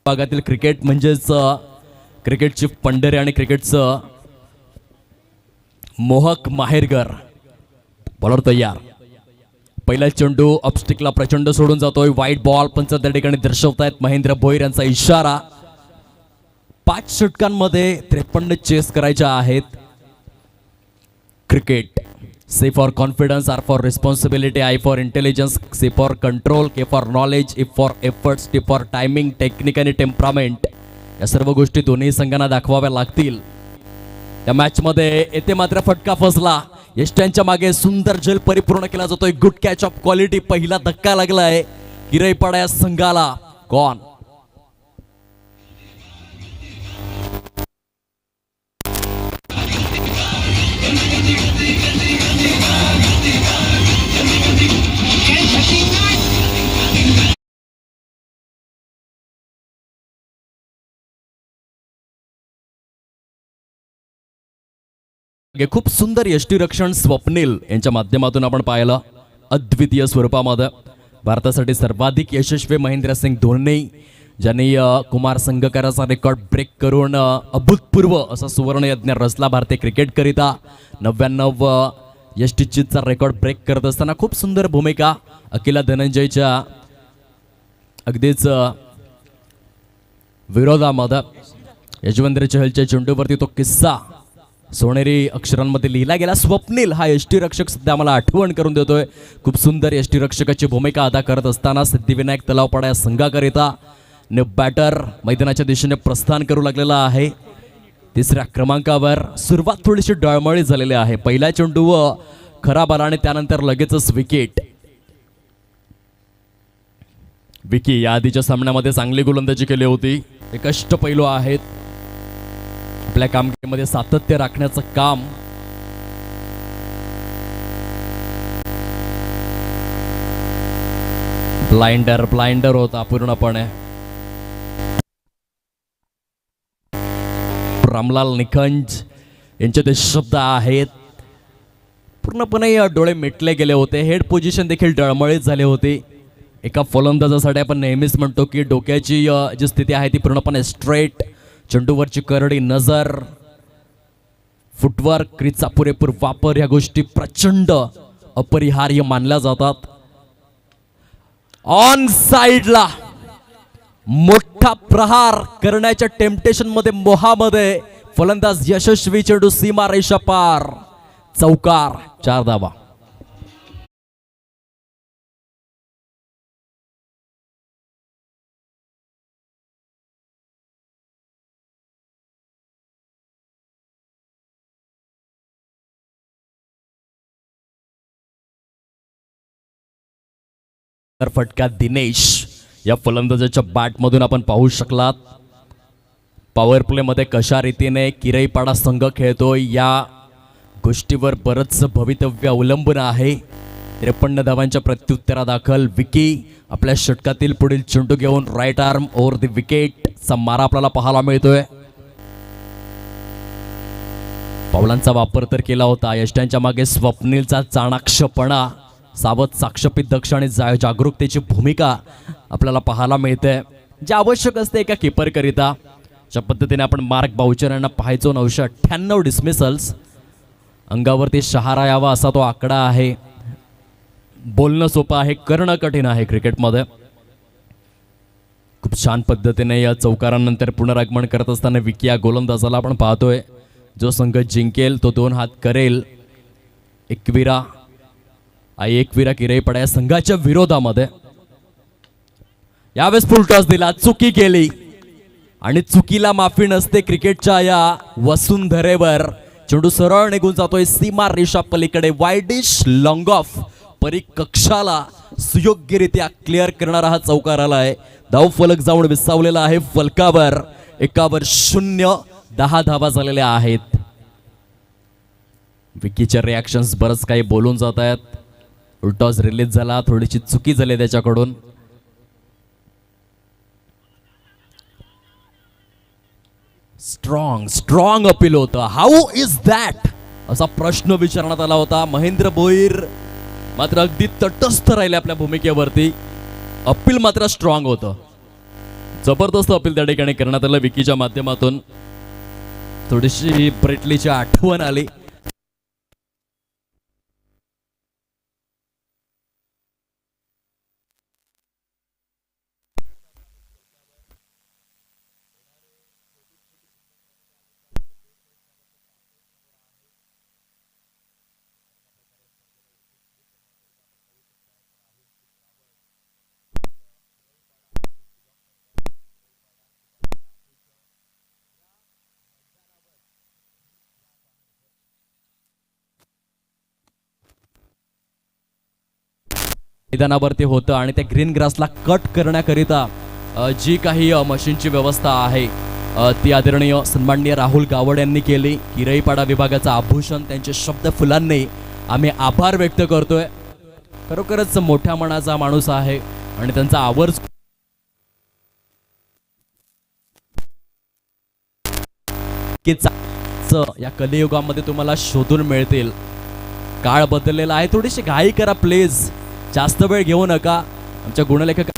भागातील क्रिकेट म्हणजेच क्रिकेटची पंढरी आणि क्रिकेटचं मोहक माहेरघर. बॉलर तयार. पहिला चेंडू ऑब्स्टिकला प्रचंड सोडून जातोय. वाईट बॉल पंच त्या ठिकाणी दर्शवतायत महेंद्र भोईर यांचा इशारा. 5 षटकांमध्ये 53 चेस करायच्या आहेत. Cricket C for confidence, R for responsibility, I for intelligence, C for control, K for knowledge, E for efforts, T for timing, technique आणि टेम्परामेंट. या सर्व गोष्टी दोन्ही संघांना दाखवाव्या लागतील. या मॅच मध्ये येथे मात्र फटका फसला. यष्ट्यांच्या मागे सुंदर झेल परिपूर्ण केला जातोय. Good catch of quality. पहिला धक्का लागलाय किरईपाडा या संघाला. गॉन. खूप सुंदर यष्टीरक्षण स्वप्नील यांच्या माध्यमातून आपण पाहिलं. अद्वितीय स्वरूपामध्ये भारतासाठी सर्वाधिक यशस्वी महेंद्रसिंग धोनी ज्यांनी कुमार संगकाराचा रेकॉर्ड ब्रेक करून अभूतपूर्व असा सुवर्ण यज्ञ रचला भारतीय क्रिकेटकरिता. 99 यष्टीचीतचा रेकॉर्ड ब्रेक करत असताना खूप सुंदर भूमिका अकिला धनंजयच्या अगदीच विरोधामध्ये. यजवेंद्र चहलच्या चेंडूवरती तो किस्सा सोनेरी अक्षरांमध्ये लिहिला गेला. स्वप्नील हा यष्टीरक्षक सध्या मला आठवण करून देतोय. खूप सुंदर यष्टीरक्षकाची भूमिका अदा करत असताना सिद्धिविनायक तलावपाडा या संघाकरिता बॅटर मैदानाच्या दिशेने प्रस्थान करू लागलेला आहे. 3ऱ्या क्रमांकावर सुरुवात थोडीशी डळमळीत झालेली आहे. पहिला चेंडू खराब आला आणि त्यानंतर लगेचच विकेट. विकी या आधीच्या सामन्यामध्ये चांगली गोलंदाजी केली होती. हे कष्टपैलू आहेत. आपल्या कामगिरीमध्ये सातत्य राखण्याचं काम ब्लाइंडर होता पूर्णपणे. रामलाल निखंज यांचे ते शब्द आहेत. पूर्णपणे डोळे मिटले गेले होते. हेड पोझिशन देखील डळमळीत झाले होते. एका फलंदाजासाठी आपण नेहमीच म्हणतो की डोक्याची जी स्थिती आहे ती पूर्णपणे स्ट्रेट. चेंडूवरची करडी नजर, फुटवर्क, क्रीजचा पुरेपूर वापर या गोष्टी प्रचंड अपरिहार्य मानल्या जातात. ऑन साइडला मोठा प्रहार करण्याच्या टेम्पटेशन मध्ये मोहामध्ये फलंदाज यशस्वी. चेंडू सीमा रेषा पार. चौकार. 4 धावा. फटका दिनेश या फलंदाजाच्या बॅटमधून आपण पाहू शकलात. पॉवर प्ले मध्ये कशा रीतीने किरईपाडा संघ खेळतोय या गोष्टीवर बरंच भवितव्य अवलंबून आहे. 53 धावांच्या प्रत्युत्तरादाखल विकी आपल्या षटकातील पुढील चेंडू घेऊन right arm over the wicket चा मारा आपल्याला पाहायला मिळतोय. पावलांचा वापर तर केला होता. यष्ट्यांच्या मागे स्वप्नीलचा चाणाक्षपणा, सावध, साक्षपित, दक्ष आणि जागरूकतेची भूमिका आपल्याला पाहायला मिळते जे आवश्यक असते एका कीपर करिता. ज्या पद्धतीने आपण मार्क बाउचर यांना पाहायचो 998 डिसमिसल्स. अंगावरती शहारा यावा असा तो आकडा आहे. बोलणं सोपं आहे, करणं कठीण आहे क्रिकेटमध्ये. खूप छान पद्धतीने या चौकारानंतर पुनरागमन करत असताना विकी या गोलंदाजाला आपण पाहतोय. जो संघ जिंकेल तो 2 हात करेल. एकविरा किरईपाडा या संघाच्या विरोधामध्ये यावेळेस फुल टॉस दिला. चुकी केली आणि चुकीला माफी नसते क्रिकेटच्या या वसुंधरेवर. चेंडू सरळ निघून जातोय सीमा रेषा पलीकडे. वाईडिश लॉंग ऑफ परिकक्षाला सुयोग्यरित्या क्लिअर करणारा हा चौकार आलाय. धाव फलक जाऊन विसावलेला आहे फलकावर. 1 10 धावा झालेल्या आहेत. विकीचे रिॲक्शन्स बरंच काही बोलून जात आहेत. टॉस रिलीज झाला, थोडीशी चुकी झाली त्याच्याकडून. स्ट्रॉंग अपील होतं. हाऊ इज दॅट असा प्रश्न विचारण्यात आला होता. महेंद्र भोईर मात्र अगदी तटस्थ राहिले आपल्या भूमिकेवरती. अपील मात्र स्ट्रॉंग होतं. जबरदस्त अपील त्या ठिकाणी करण्यात आलं विकीच्या माध्यमातून. थोडीशी ब्रेटलीची आठवण आली. मैदानावरती होतं आणि त्या ग्रीन ग्रासला कट करण्याकरिता जी काही मशीनची व्यवस्था आहे ती आदरणीय सन्माननीय राहुल गावड यांनी केली. किरईपाडा विभागाचा आभूषण त्यांचे शब्द फुलांनी आम्ही आभार व्यक्त करतोय. खरोखरच मोठ्या मनाचा माणूस आहे आणि त्यांचा आवर्ज या कलियुगामध्ये तुम्हाला शोधून मिळतील. काळ बदललेला आहे. थोडीशी घाई करा प्लीज, जास्त वेळ घेऊ नका. आमच्या गुणलेखक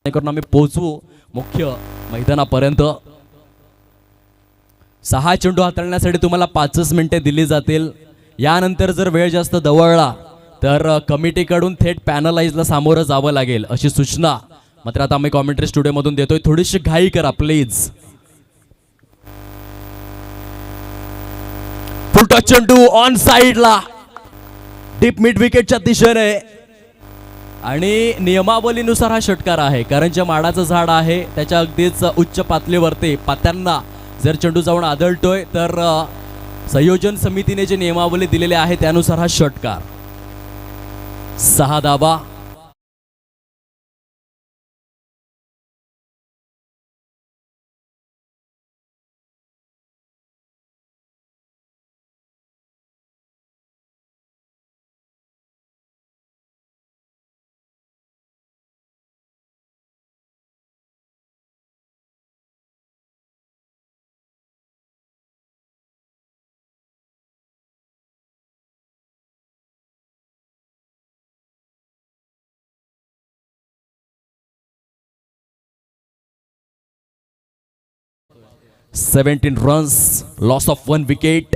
करून आम्ही पोहोचू मुख्य मैदानापर्यंत. 6 चेंडू हाताळण्यासाठी तुम्हाला 5 मिनिटे दिली जातील. यानंतर जर वेळ जास्त दवळला तर कमिटीकडून थेट पॅनलाइजला सामोरं जावं लागेल अशी सूचना मात्र आता आम्ही कॉमेंट्री स्टुडिओमधून देतोय. थोडीशी घाई करा प्लीज. फुलटॉस चेंडू ऑन साइडला डीप मिड विकेटच्या दिशेने आणि नियमावलीनुसार हा षटकार आहे. कारण जे माडाचं झाड आहे त्याच्या अगदीच उच्च पातळीवरती पात्यांना जर चेंडू जाऊन आदळतोय तर संयोजन समितीने जे नियमावली दिलेली आहे त्यानुसार हा षटकार. 6 धावा. Seventeen runs, loss of 1 wicket.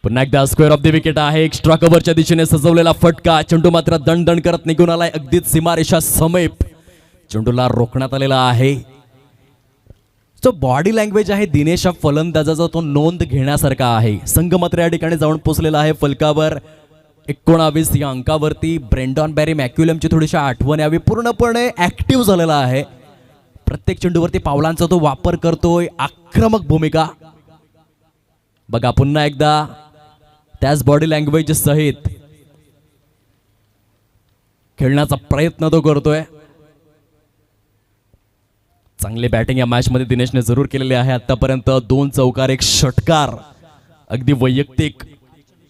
पुन्हा एकदा स्क्वेअर ऑफ द विकेट आहे. एक्स्ट्रा कव्हरच्या दिशेने सजवलेला फटका. चेंडू मात्र दणदण करत निघून आलाय अगदीच सीमारेषा समीप. चेंडूला रोखण्यात आलेला आहे. जो बॉडी लँग्वेज आहे दिनेश फलंदाजाचा तो नोंद घेण्यासारखा आहे. संघ मात्र या ठिकाणी जाऊन पोहोचलेला आहे फलकावर. 19 या अंकावरती. ब्रेंडॉन बॅरी मॅक्युलमची थोडीशी आठवण यावी. पूर्णपणे ऍक्टिव्ह झालेला आहे. प्रत्येक चेंडूवरती पावलांचा तो वापर करतोय. आक्रमक भूमिका बघा. पुन्हा एकदा त्याच बॉडी लँग्वेज सहित खेळण्याचा प्रयत्न तो करतोय. चांगली बॅटिंग या मॅच मध्ये दिनेशने जरूर केलेली आहे आतापर्यंत. 2 चौकार 1 षटकार अगदी वैयक्तिक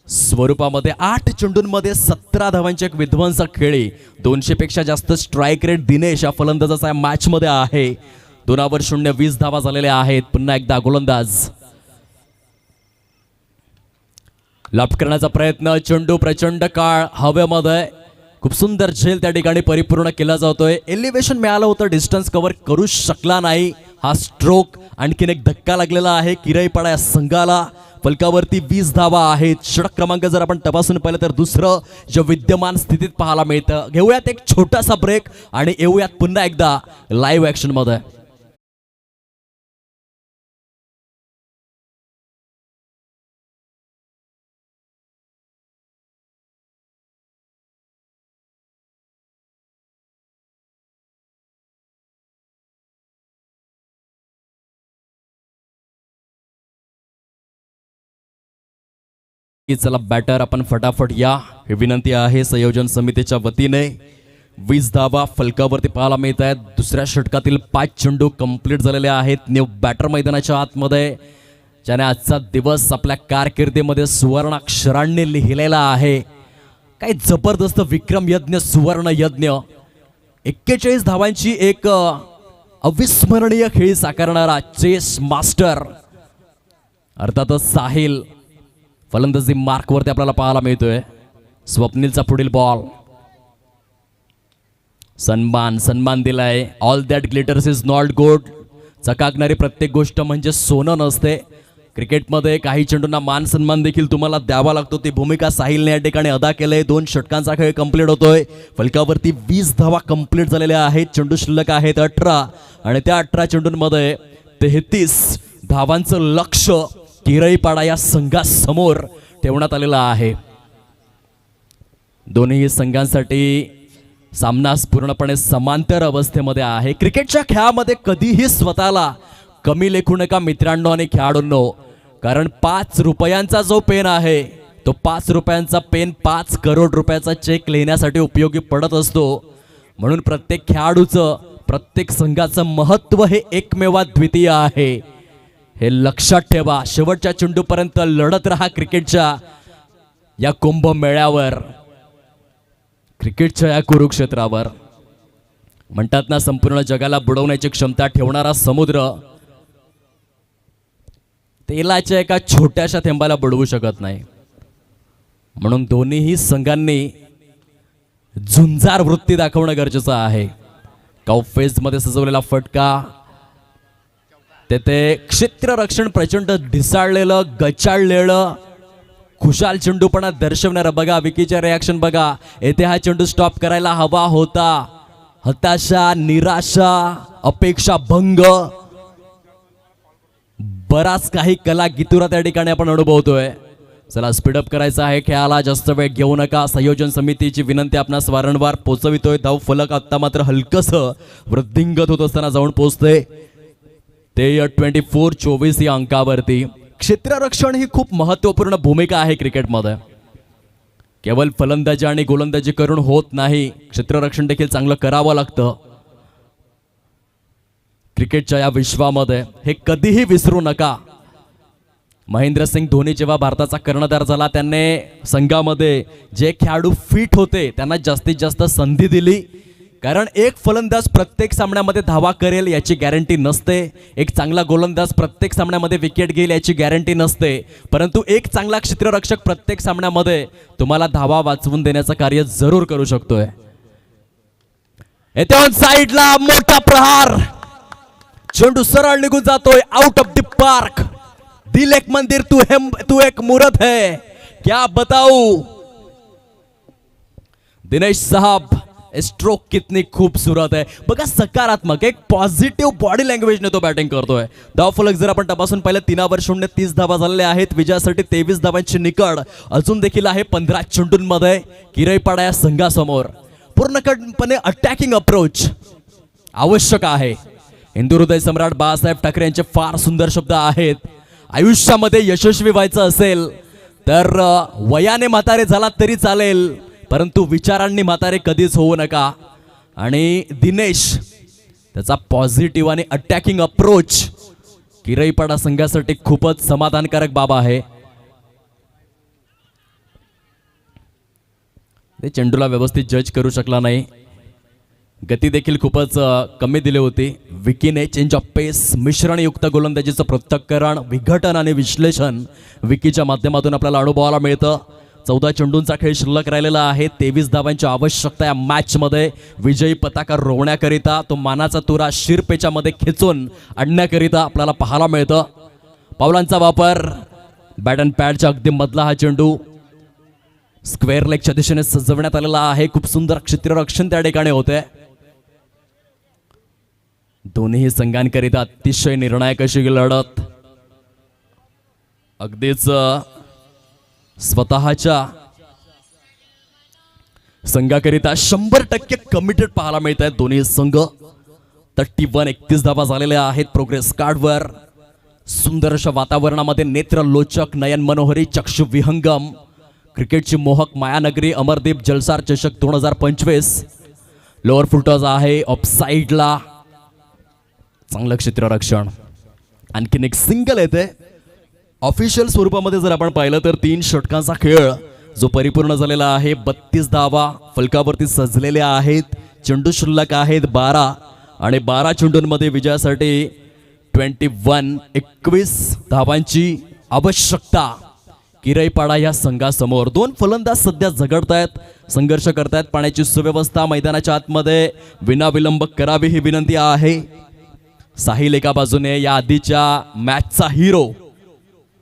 स्वरूपामध्ये. 8 चेंडूंमध्ये 17 धावांची एक विध्वंसक खेळी. 200 पेक्षा जास्त स्ट्राईक रेट दिनेश या फलंदाजाचा मॅच मध्ये आहे. 2/0 20 धावा झालेल्या आहेत. पुन्हा एकदा गोलंदाज लाभ करण्याचा प्रयत्न. चेंडू प्रचंड काळ हवेमध्ये. खूप सुंदर झेल त्या ठिकाणी परिपूर्ण केला जातोय. एलिव्हेशन मिळालं होतं, डिस्टन्स कव्हर करू शकला नाही. हा स्ट्रोक आणखीन एक धक्का लागलेला आहे किरईपाडा या संघाला. फलकावरती 20 धावा आहेत. षटक क्रमांक जर आपण तपासून पाहिलं तर दुसरं जे विद्यमान स्थितीत पाहायला मिळतं. घेऊयात एक छोटासा ब्रेक आणि येऊयात पुन्हा एकदा लाईव्ह ऍक्शन मध्ये. चला बॅटर आपण फटाफट या, ही विनंती आहे संयोजन समितीच्या वतीने. 20 धावा फलकावरती पाहायला मिळत आहेत. दुसऱ्या षटकातील 5 चेंडू कंप्लीट झालेले आहेत. न्यू बॅटर मैदानाच्या आतमध्ये, ज्याने आजचा दिवस आपल्या कारकिर्दीमध्ये सुवर्णाक्षरांनी लिहिलेला आहे. काय जबरदस्त विक्रम यज्ञ, सुवर्ण यज्ञ. 41 धावांची एक अविस्मरणीय खेळी साकारणारा चेस मास्टर अर्थातच साहिल फलंदाजी मार्कवरती आपल्याला पाहायला मिळतोय. स्वप्नीलचा पुढील बॉल. सन्मान दिलाय. All that glitters is not gold. चकाकणारी प्रत्येक गोष्ट म्हणजे सोनं नसते. क्रिकेटमध्ये काही चेंडूंना मान सन्मान देखील तुम्हाला द्यावा लागतो. ती भूमिका साहिलने या ठिकाणी अदा केलंय. 2 षटकांचा खेळ कंप्लीट होतोय. फलकावरती 20 धावा कंप्लीट झालेल्या आहेत. चेंडू शिल्लक आहेत 18 आणि त्या 18 चेंडूंमध्ये 33 धावांचं लक्ष किरईपाडा या संघासमोर ठेवण्यात आलेलं आहे. दोन्ही संघांसाठी सामना पूर्णपणे समांतर अवस्थेमध्ये आहे. क्रिकेटच्या खेळामध्ये कधीही स्वतःला कमी लेखू नका मित्रांनो आणि खेळाडूंनो. कारण 5 रुपयांचा जो पेन आहे तो 5 रुपयांचा पेन 5 करोड रुपयाचा चेक लिहिण्यासाठी उपयोगी पडत असतो. म्हणून प्रत्येक खेळाडूचं प्रत्येक संघाचं महत्त्व हे एकमेवाद्वितीय आहे. हे लक्षात ठेवा. शेवटच्या चेंडूपर्यंत लढत रहा. क्रिकेटच्या या कुंभमेळ्यावर, क्रिकेटच्या या कुरुक्षेत्रावर. म्हणतात ना, संपूर्ण जगाला बुडवण्याची क्षमता ठेवणारा समुद्र तेलाच्या एका छोट्याशा थेंबाला बुडवू शकत नाही. म्हणून दोन्हीही संघांनी झुंजार वृत्ती दाखवणं गरजेचं आहे. काउफेजमध्ये सजवलेला फटका, तेथे क्षेत्ररक्षण प्रचंड ढिसाळलेलं, गचाळलेलं, खुशाल चेंडूपणा दर्शवणारा. बघा विकीच्या रिॲक्शन बघा. येथे हा चेंडू स्टॉप करायला हवा होता. हताशा, निराशा, अपेक्षा भंग, बराच काही कला गितुरा त्या ठिकाणी आपण अनुभवतोय. चला स्पीडअप करायचं आहे खेळाला. जास्त वेळ घेऊ नका. संयोजन समितीची विनंती आपणास वारंवार पोचवितोय. धाव फलक आत्ता मात्र हलकसं वृद्धिंगत होत असताना जाऊन पोचते. ते 24-24 या अंकावरती. क्षेत्ररक्षण ही खूप महत्त्वपूर्ण भूमिका आहे क्रिकेटमध्ये. केवळ फलंदाजी आणि गोलंदाजी करून होत नाही. क्षेत्ररक्षण देखील चांगलं करावं लागतं. क्रिकेटच्या या विश्वामध्ये हे कधीही विसरू नका. महेंद्रसिंग धोनी जेव्हा भारताचा कर्णधार झाला, त्याने संघामध्ये जे खेळाडू फिट होते त्यांना जास्तीत जास्त संधी दिली. कारण एक फलंदाज प्रत्येक सामन्यामध्ये धावा करेल याची गॅरंटी नसते. एक चांगला गोलंदाज प्रत्येक सामन्यामध्ये विकेट घेईल याची गॅरंटी नसते. परंतु एक चांगला क्षेत्ररक्षक प्रत्येक सामन्यामध्ये तुम्हाला धावा वाचवून देण्याचं कार्य जरूर करू शकतोय. येथे ऑन साइडला मोठा प्रहार. चेंडू सरळ निघून जातोय आउट ऑफ द पार्क. दिल एक मंदिर तू एक मूर्त है, क्या बताऊ. दिनेश साहब, स्ट्रोक कितनी खूबसूरत है. बघा सकारात्मक एक पॉझिटिव्ह बॉडी लँग्वेजने तो बॅटिंग करतोय. धाव फलक जर आपण तपासून पाहिलं 3 30 धावा झालेल्या आहेत. विजयासाठी 23 धावांची निकड अजून देखील आहे 15 चेंडूंमध्ये. किरईपाडा या संघासमोर पूर्णपणे अटॅकिंग अप्रोच आवश्यक आहे. हिंदू हृदय सम्राट बाळासाहेब ठाकरे यांचे फार सुंदर शब्द आहेत. आयुष्यामध्ये यशस्वी व्हायचं असेल तर वयाने म्हातारे झाला तरी चालेल, परंतु विचारांनी म्हातारे कधीच होऊ नका. आणि दिनेश त्याचा पॉझिटिव्ह आणि अटॅकिंग अप्रोच किरईपाडा संघासाठी खूपच समाधानकारक बाब आहे. ते चेंडूला व्यवस्थित जज करू शकला नाही. गती देखील खूपच कमी दिली होती. विकीने चेंज ऑफ पेस, मिश्रणयुक्त गोलंदाजीचं पृथक्करण, विघटन आणि विश्लेषण विकीच्या माध्यमातून आपल्याला अनुभवायला मिळतं. 14 चेंडूंचा खेळ शिल्लक राहिलेला आहे. 23 धावांची आवश्यकता या मॅचमध्ये. विजयी पताका रोवण्याकरिता, तो मानाचा तुरा शिरपेच्या मध्ये खेचून आणण्याकरिता आपल्याला पाहायला मिळतं. पावलांचा वापर, बॅट अँड पॅडच्या अगदी मधला हा चेंडू स्क्वेअर लेगच्या दिशेने सजवण्यात आलेला आहे. खूप सुंदर क्षेत्ररक्षण त्या ठिकाणी होते. दोन्ही संघांकरिता अतिशय निर्णायक अशी लढत. अगदीच स्वतःच्या संघाकरिता 100% कमिटेड पाहायला मिळत आहेत दोन्ही संघ. 31 धावा झालेल्या आहेत प्रोग्रेस कार्डवर. सुंदर अशा वातावरणामध्ये नेत्रलोचक, नयन मनोहरी, चक्षु विहंगम क्रिकेटची मोहक मायानगरी अमरदीप जलसार चषक 2025. लोअर फुटॉज आहे ऑफसाईडला. चांगलं क्षेत्ररक्षण. आणखीन एक सिंगल येते. ऑफिशियल स्वरूपामध्ये जर आपण पाहिलं तर 3 षटकांचा खेळ जो परिपूर्ण झालेला आहे. 32 धावा फलकावरती सजलेल्या आहेत. चेंडू शिल्लक आहेत 12 आणि 12 चेंडूंमध्ये विजयासाठी 21 धावांची आवश्यकता किरईपाडा या संघासमोर. दोन फलंदाज सध्या झगडतायत, संघर्ष करतायत. पाण्याची सुव्यवस्था मैदानाच्या आतमध्ये विनाविलंब करावी ही विनंती आहे. साहिल एका बाजूने, या आधीच्या मॅचचा हिरो,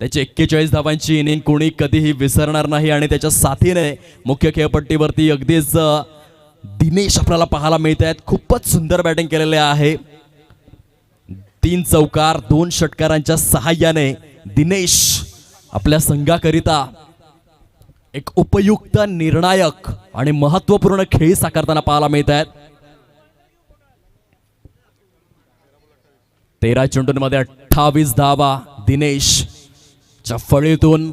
त्याची 41 धावांची इनिंग कोणी कधीही विसरणार नाही. आणि त्याच्या साथीने मुख्य खेळपट्टीवरती अगदीच दिनेश आपल्याला पाहायला मिळत आहेत. खूपच सुंदर बॅटिंग केलेले आहे. 3 चौकार 2 षटकारांच्या सहाय्याने दिनेश आपल्या संघाकरिता एक उपयुक्त, निर्णायक आणि महत्वपूर्ण खेळ साकारताना पाहायला मिळत आहेत. 13 चेंडूंमध्ये 28 धावा दिनेशच्या फळीतून.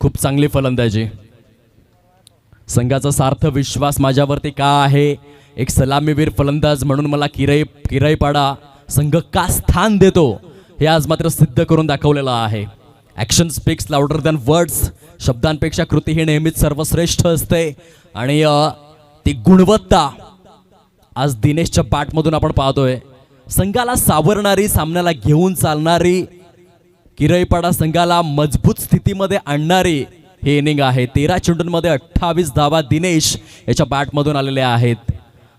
खूप चांगली फलंदाजी. संघाचा सार्थ विश्वास माझ्यावरती का आहे, एक सलामीवीर फलंदाज म्हणून मला किरईपाडा संघ का स्थान देतो, हे आज मात्र सिद्ध करून दाखवलेलं आहे. Action speaks louder than words. शब्दांपेक्षा कृती ही नेहमीच सर्वश्रेष्ठ असते. आणि ती गुणवत्ता आज दिनेशच्या बॅटमधून आपण पाहतोय. संघाला सावरणारी, सामन्याला घेऊन चालणारी, किरईपाडा संघाला मजबूत स्थितीमध्ये आणणारी हे इनिंग आहे. 13 चेंडूंमध्ये 28 धावा दिनेश याच्या बॅटमधून आलेल्या आहेत.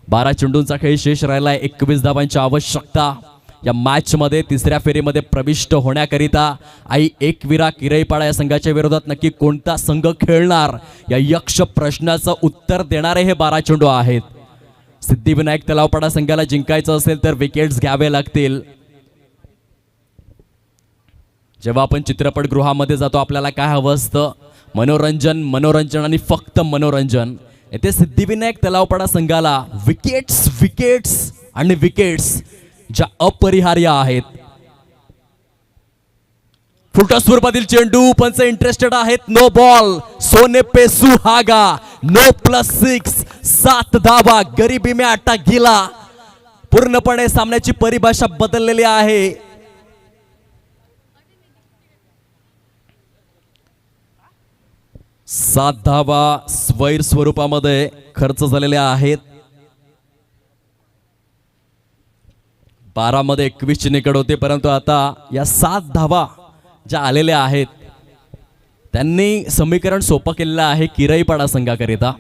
12 चेंडूंचा खेळ शेष राहिला आहे. 21 धावांची आवश्यकता. या मॅचमध्ये तिसऱ्या फेरीमध्ये प्रविष्ट होण्याकरिता आई एकविरा किरईपाडा या संघाच्या विरोधात नक्की कोणता संघ खेळणार, या यक्ष प्रश्नाचं उत्तर देणारे हे 12 चेंडू आहेत. सिद्धिविनायक तलावपाडा संघाला जिंकायचं असेल तर विकेट्स घ्यावे लागतील. जेव्हा आपण चित्रपटगृहामध्ये जातो आपल्याला काय हवं असतं, मनोरंजन, मनोरंजन आणि फक्त मनोरंजन. येथे सिद्धिविनायक तलावपाडा संघाला विकेट्स, विकेट्स आणि विकेट्स ज्या अपरिहार्य आहेत. फुलटॉस स्वरूपातील चेंडू, पंच इंटरेस्टेड आहेत. नो बॉल, सोने पे सुहागा, नो +6, 7 धावा. गरिबी में आटा गिला. पूर्णपणे सामन्याची परिभाषा बदललेली आहे. सात धावा स्वैर स्वरूपामध्ये खर्च झालेल्या आहेत. 12 मध्ये 21 ची निकड होते, परंतु आता या 7 धावा ज्या आलेल्या आहेत त्यांनी समीकरण सोपं केलेलं आहे किरईपाडा संघाकरिता.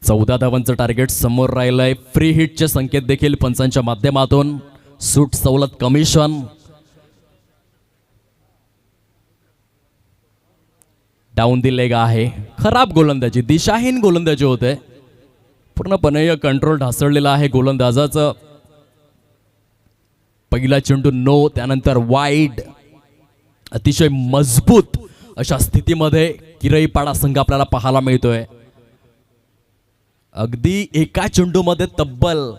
14 धावांचं टार्गेट समोर राहिलंय. फ्री हिटचे संकेत देखील पंचांच्या माध्यमातून. सूट सवलत कमिशन. डाऊन दी लेग आहे. खराब गोलंदाजी, दिशाहीन गोलंदाजी होते. पूर्णपणे कंट्रोल ढासळलेला आहे गोलंदाजाचं. पहिला चेंडू नो, त्यानंतर वाईड. अतिशय मजबूत अशा स्थितीमध्ये किरईपाडा संघ आपल्याला पाहायला मिळतोय. अगदी एका चेंडूमध्ये तब्बल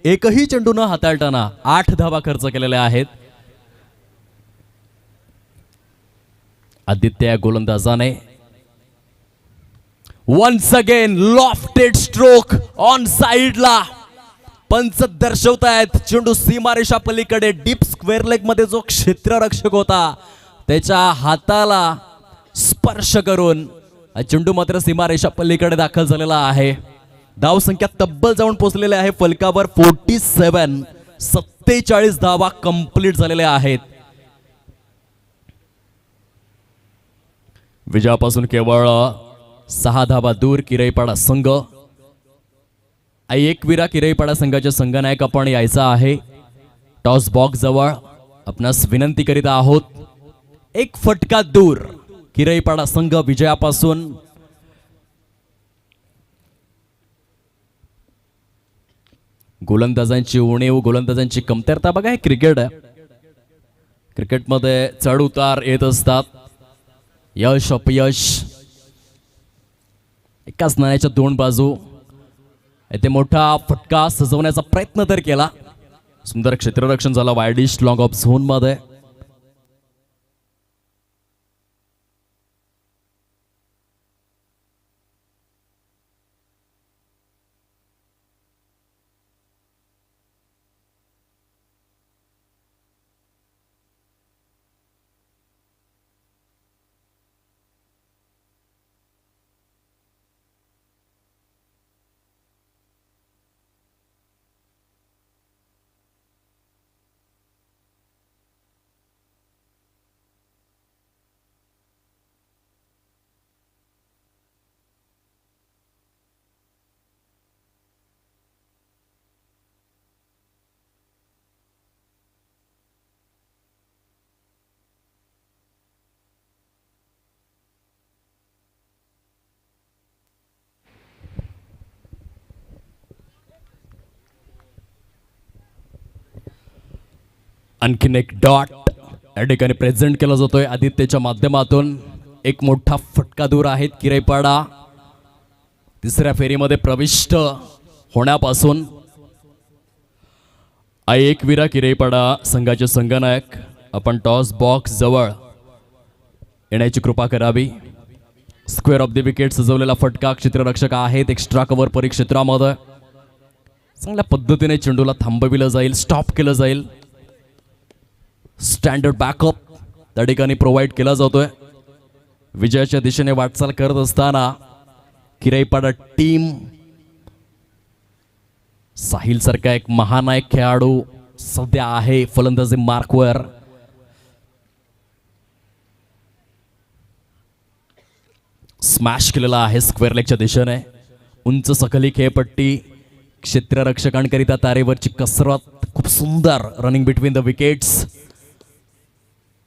एकही चेंडू न हाताळताना 8 धावा खर्च केलेल्या आहेत. आदित्य या गोलंदाजाने once again lofted stroke on साइडला. पंच दर्शवतायत चेंडू सीमारेषा पलीकडे डीप स्क्वेअर लेग मध्ये जो क्षेत्ररक्षक होता त्याच्या हाताला स्पर्श करून चेंडू मात्र सीमारेषा पलीकडे दाखल झालेला आहे. धाव संख्या तब्बल जाऊन पोहोचलेले आहे फलकावर 47. 47 धावा कंप्लीट झालेल्या आहेत. विजयापासून केवळ 6 धावा दूर किरईपाडा संघ. एकविरा किरईपाडा संघाचे संघनायक आपण यायचा आहे. टॉस बॉक्स जवळ आपणास विनंती करीत आहोत. एक फटका दूर किरईपाडा संघ विजयापासून. गोलंदाजांची उणीव, गोलंदाजांची कमतरता बघा. हे क्रिकेट आहे. क्रिकेटमध्ये चढ उतार येत असतात. यश अपयश एकाच नाण्याच्या 2 बाजू. येथे मोठा फटका सजवण्याचा प्रयत्न तर केला. सुंदर क्षेत्ररक्षण झालं वायडिश लॉंग ऑफ झोन मध्ये. आणखीन एक डॉट या ठिकाणी प्रेझेंट केला जातोय आदित्यच्या माध्यमातून. एक मोठा फटका दूर आहेत किराईपाडा तिसऱ्या फेरीमध्ये प्रविष्ट होण्यापासून. एकविरा किराईपाडा संघाचे संघनायक, आपण टॉस बॉक्स जवळ येण्याची कृपा करावी. स्क्वेअर ऑफ द विकेट सजवलेला फटका, क्षेत्ररक्षक आहेत एक्स्ट्रा कव्हर परिक्षेत्रामध्ये. चांगल्या पद्धतीने चेंडूला थांबविलं जाईल, स्टॉप केलं जाईल. स्टँडर्ड बॅकअप त्या ठिकाणी प्रोव्हाइड केला जातोय. विजयाच्या दिशेने वाटचाल करत असताना किराईपाडा टीम साहिल सारखा एक महानायक खेळाडू सध्या आहे फलंदाजी मार्कवर. स्मॅश केलेला आहे स्क्वेअर लेगच्या दिशेने. उंच सकली खेळपट्टी, क्षेत्ररक्षकांकरिता तारेवरची कसरत, खूप सुंदर रनिंग बिटवीन द विकेट्स.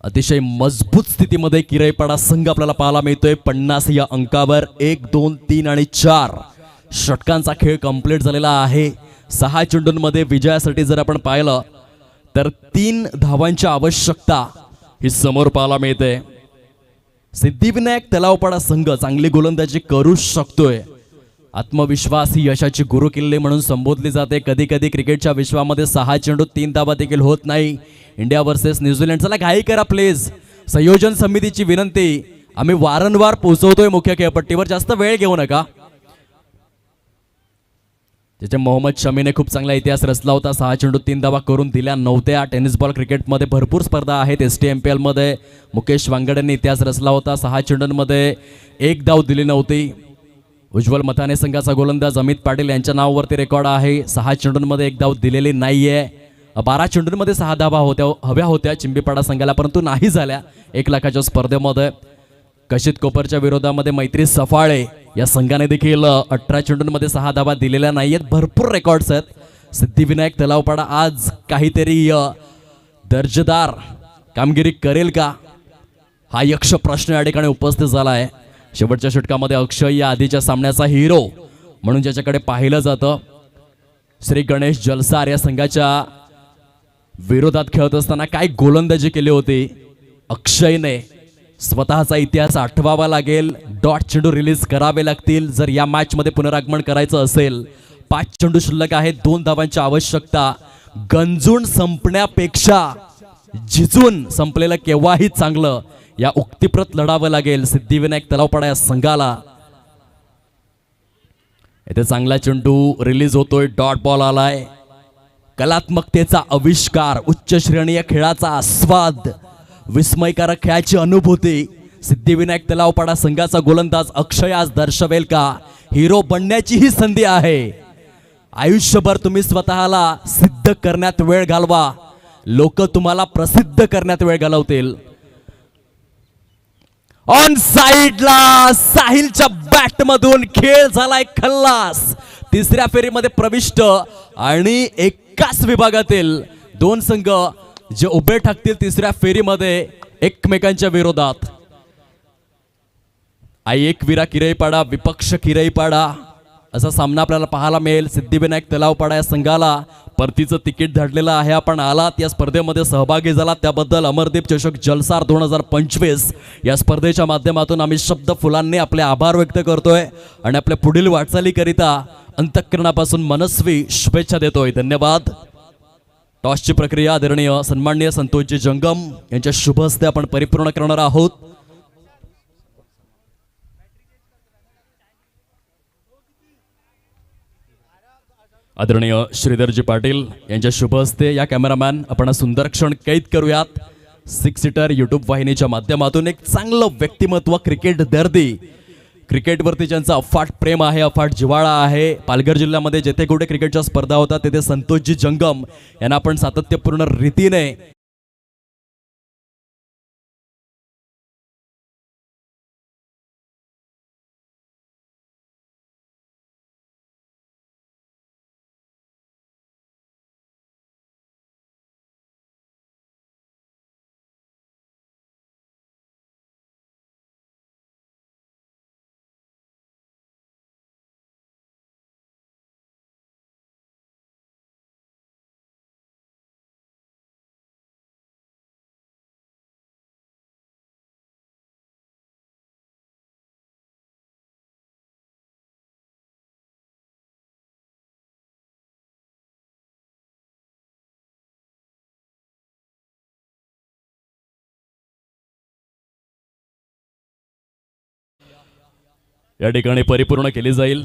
अतिशय मजबूत स्थितीमध्ये किराईपाडा संघ आपल्याला पाहायला मिळतोय. 50 या अंकावर 1, 2, 3 आणि 4 षटकांचा खेळ कंप्लीट झालेला आहे. 6 चेंडूंमध्ये विजयासाठी जर आपण पाहिलं तर 3 धावांची आवश्यकता ही समोर पाहायला मिळते. सिद्धिविनायक तलावपाडा संघ चांगली गोलंदाजी करू शकतोय. आत्मविश्वास ही यशाची गुरुकिल्ली म्हणून संबोधली जाते. कधी कधी क्रिकेटच्या विश्वामध्ये 6 चेंडूत 3 धावा देखील होत नाही. इंडिया वर्सेस न्यूझीलंड, चला घाई करा प्लीज. संयोजन समितीची विनंती, आम्ही वारंवार पोहोचवतोय मुख्य खेळपट्टीवर, जास्त वेळ घेऊ नका. त्याच्या मोहम्मद शमीने खूप चांगला इतिहास रचला होता. 6 चेंडूत 3 धावा करून दिल्या नव्हत्या. टेनिस बॉल क्रिकेटमध्ये भरपूर स्पर्धा आहेत. STMPL मध्ये मुकेश वांगडेंनी इतिहास रचला होता. 6 चेंडूंमध्ये 1 धाव दिली नव्हती. उज्ज्वल मथाने संघाचा गोलंदाज अमित पाटील यांच्या नावावरती रेकॉर्ड आहे. 6 चेंडूंमध्ये 1 धाव दिलेली नाहीये. 12 चेंडूंमध्ये 6 धावा हव्या होत्या चिंबीपाडा संघाला, परंतु नाही झाल्या. 1 लाखाच्या स्पर्धेमध्ये कशित कोपरच्या विरोधामध्ये मैत्री सफाळे या संघाने देखील 18 चेंडूंमध्ये 6 धावा दिलेल्या नाहीयेत. भरपूर रेकॉर्ड्स आहेत. सिद्धिविनायक तलावपाडा आज काहीतरी दर्जेदार कामगिरी करेल का, हा यक्ष प्रश्न या ठिकाणी उपस्थित झाला आहे. शेवटच्या षटकामध्ये अक्षय या आधीच्या सामन्याचा हिरो म्हणून ज्याच्याकडे पाहिलं जातं, श्री गणेश जलसार या संघाच्या विरोधात खेळत असताना काय गोलंदाजी केली होती अक्षयने. स्वतःचा इतिहास आठवावा लागेल. डॉट चेंडू रिलीज करावे लागतील जर या मॅच मध्ये पुनरागमन करायचं असेल. 5 चेंडू शिल्लक आहेत, 2 धावांची आवश्यकता. गंजून संपण्यापेक्षा झिजून संपलेलं केव्हाही चांगलं, या उक्तीप्रत लढावं लागेल सिद्धिविनायक तलावपाडा या संघाला. इथे चांगला चेंडू रिलीज होतोय, डॉट बॉल आलाय. कलात्मकतेचा आविष्कार, उच्च श्रेणीय खेळाचा आस्वाद, विस्मयकारक खेळाची अनुभूती सिद्धिविनायक तलावपाडा संघाचा गोलंदाज अक्षय आज दर्शवेल का. हिरो बनण्याची ही संधी आहे. आयुष्यभर तुम्ही स्वतःला सिद्ध करण्यात वेळ घालवा, लोक तुम्हाला प्रसिद्ध करण्यात वेळ घालवतील. ऑन साइडला साहिलच्या बॅट मधून खेळ झालाय खल्लास. तिसऱ्या फेरीमध्ये प्रविष्ट आणि एकाच विभागातील 2 संघ जे उभे ठाकतील तिसऱ्या फेरीमध्ये एकमेकांच्या विरोधात. एकविरा किराईपाडा विपक्ष किराईपाडा असा सामना आपल्याला पाहायला मिळेल. सिद्धिविनायक तलावपाडा या संघाला परतीचं तिकीट धाडलेलं आहे. आपण आलात या स्पर्धेमध्ये सहभागी झालात त्याबद्दल अमरदीप चषक जलसार 2025 या स्पर्धेच्या माध्यमातून आम्ही शब्द फुलांनी आपले आभार व्यक्त करतोय आणि आपल्या पुढील वाटचालीकरिता अंतःकरणापासून मनस्वी शुभेच्छा देतोय. धन्यवाद. टॉसची प्रक्रिया आदरणीय सन्माननीय संतोषजी जंगम यांच्या शुभ हस्ते आपण परिपूर्ण करणार आहोत. आदरणीय श्रीधरजी पाटील यांच्या शुभ हस्ते या कॅमेरामॅन आपण सुंदर क्षण कैद करूयात. 6 सीटर यूट्यूब वाहिनीच्या माध्यमातून एक चांगलं व्यक्तिमत्व, क्रिकेट दर्दी, क्रिकेटवरती ज्यांचा अफाट प्रेम आहे, अफाट जिव्हाळा आहे. पालघर जिल्ह्यामध्ये जेथे कुठे क्रिकेटच्या स्पर्धा होतात तेथे संतोषजी जंगम यांना आपण सातत्यपूर्ण रीतीने या ठिकाणी परिपूर्ण केली जाईल.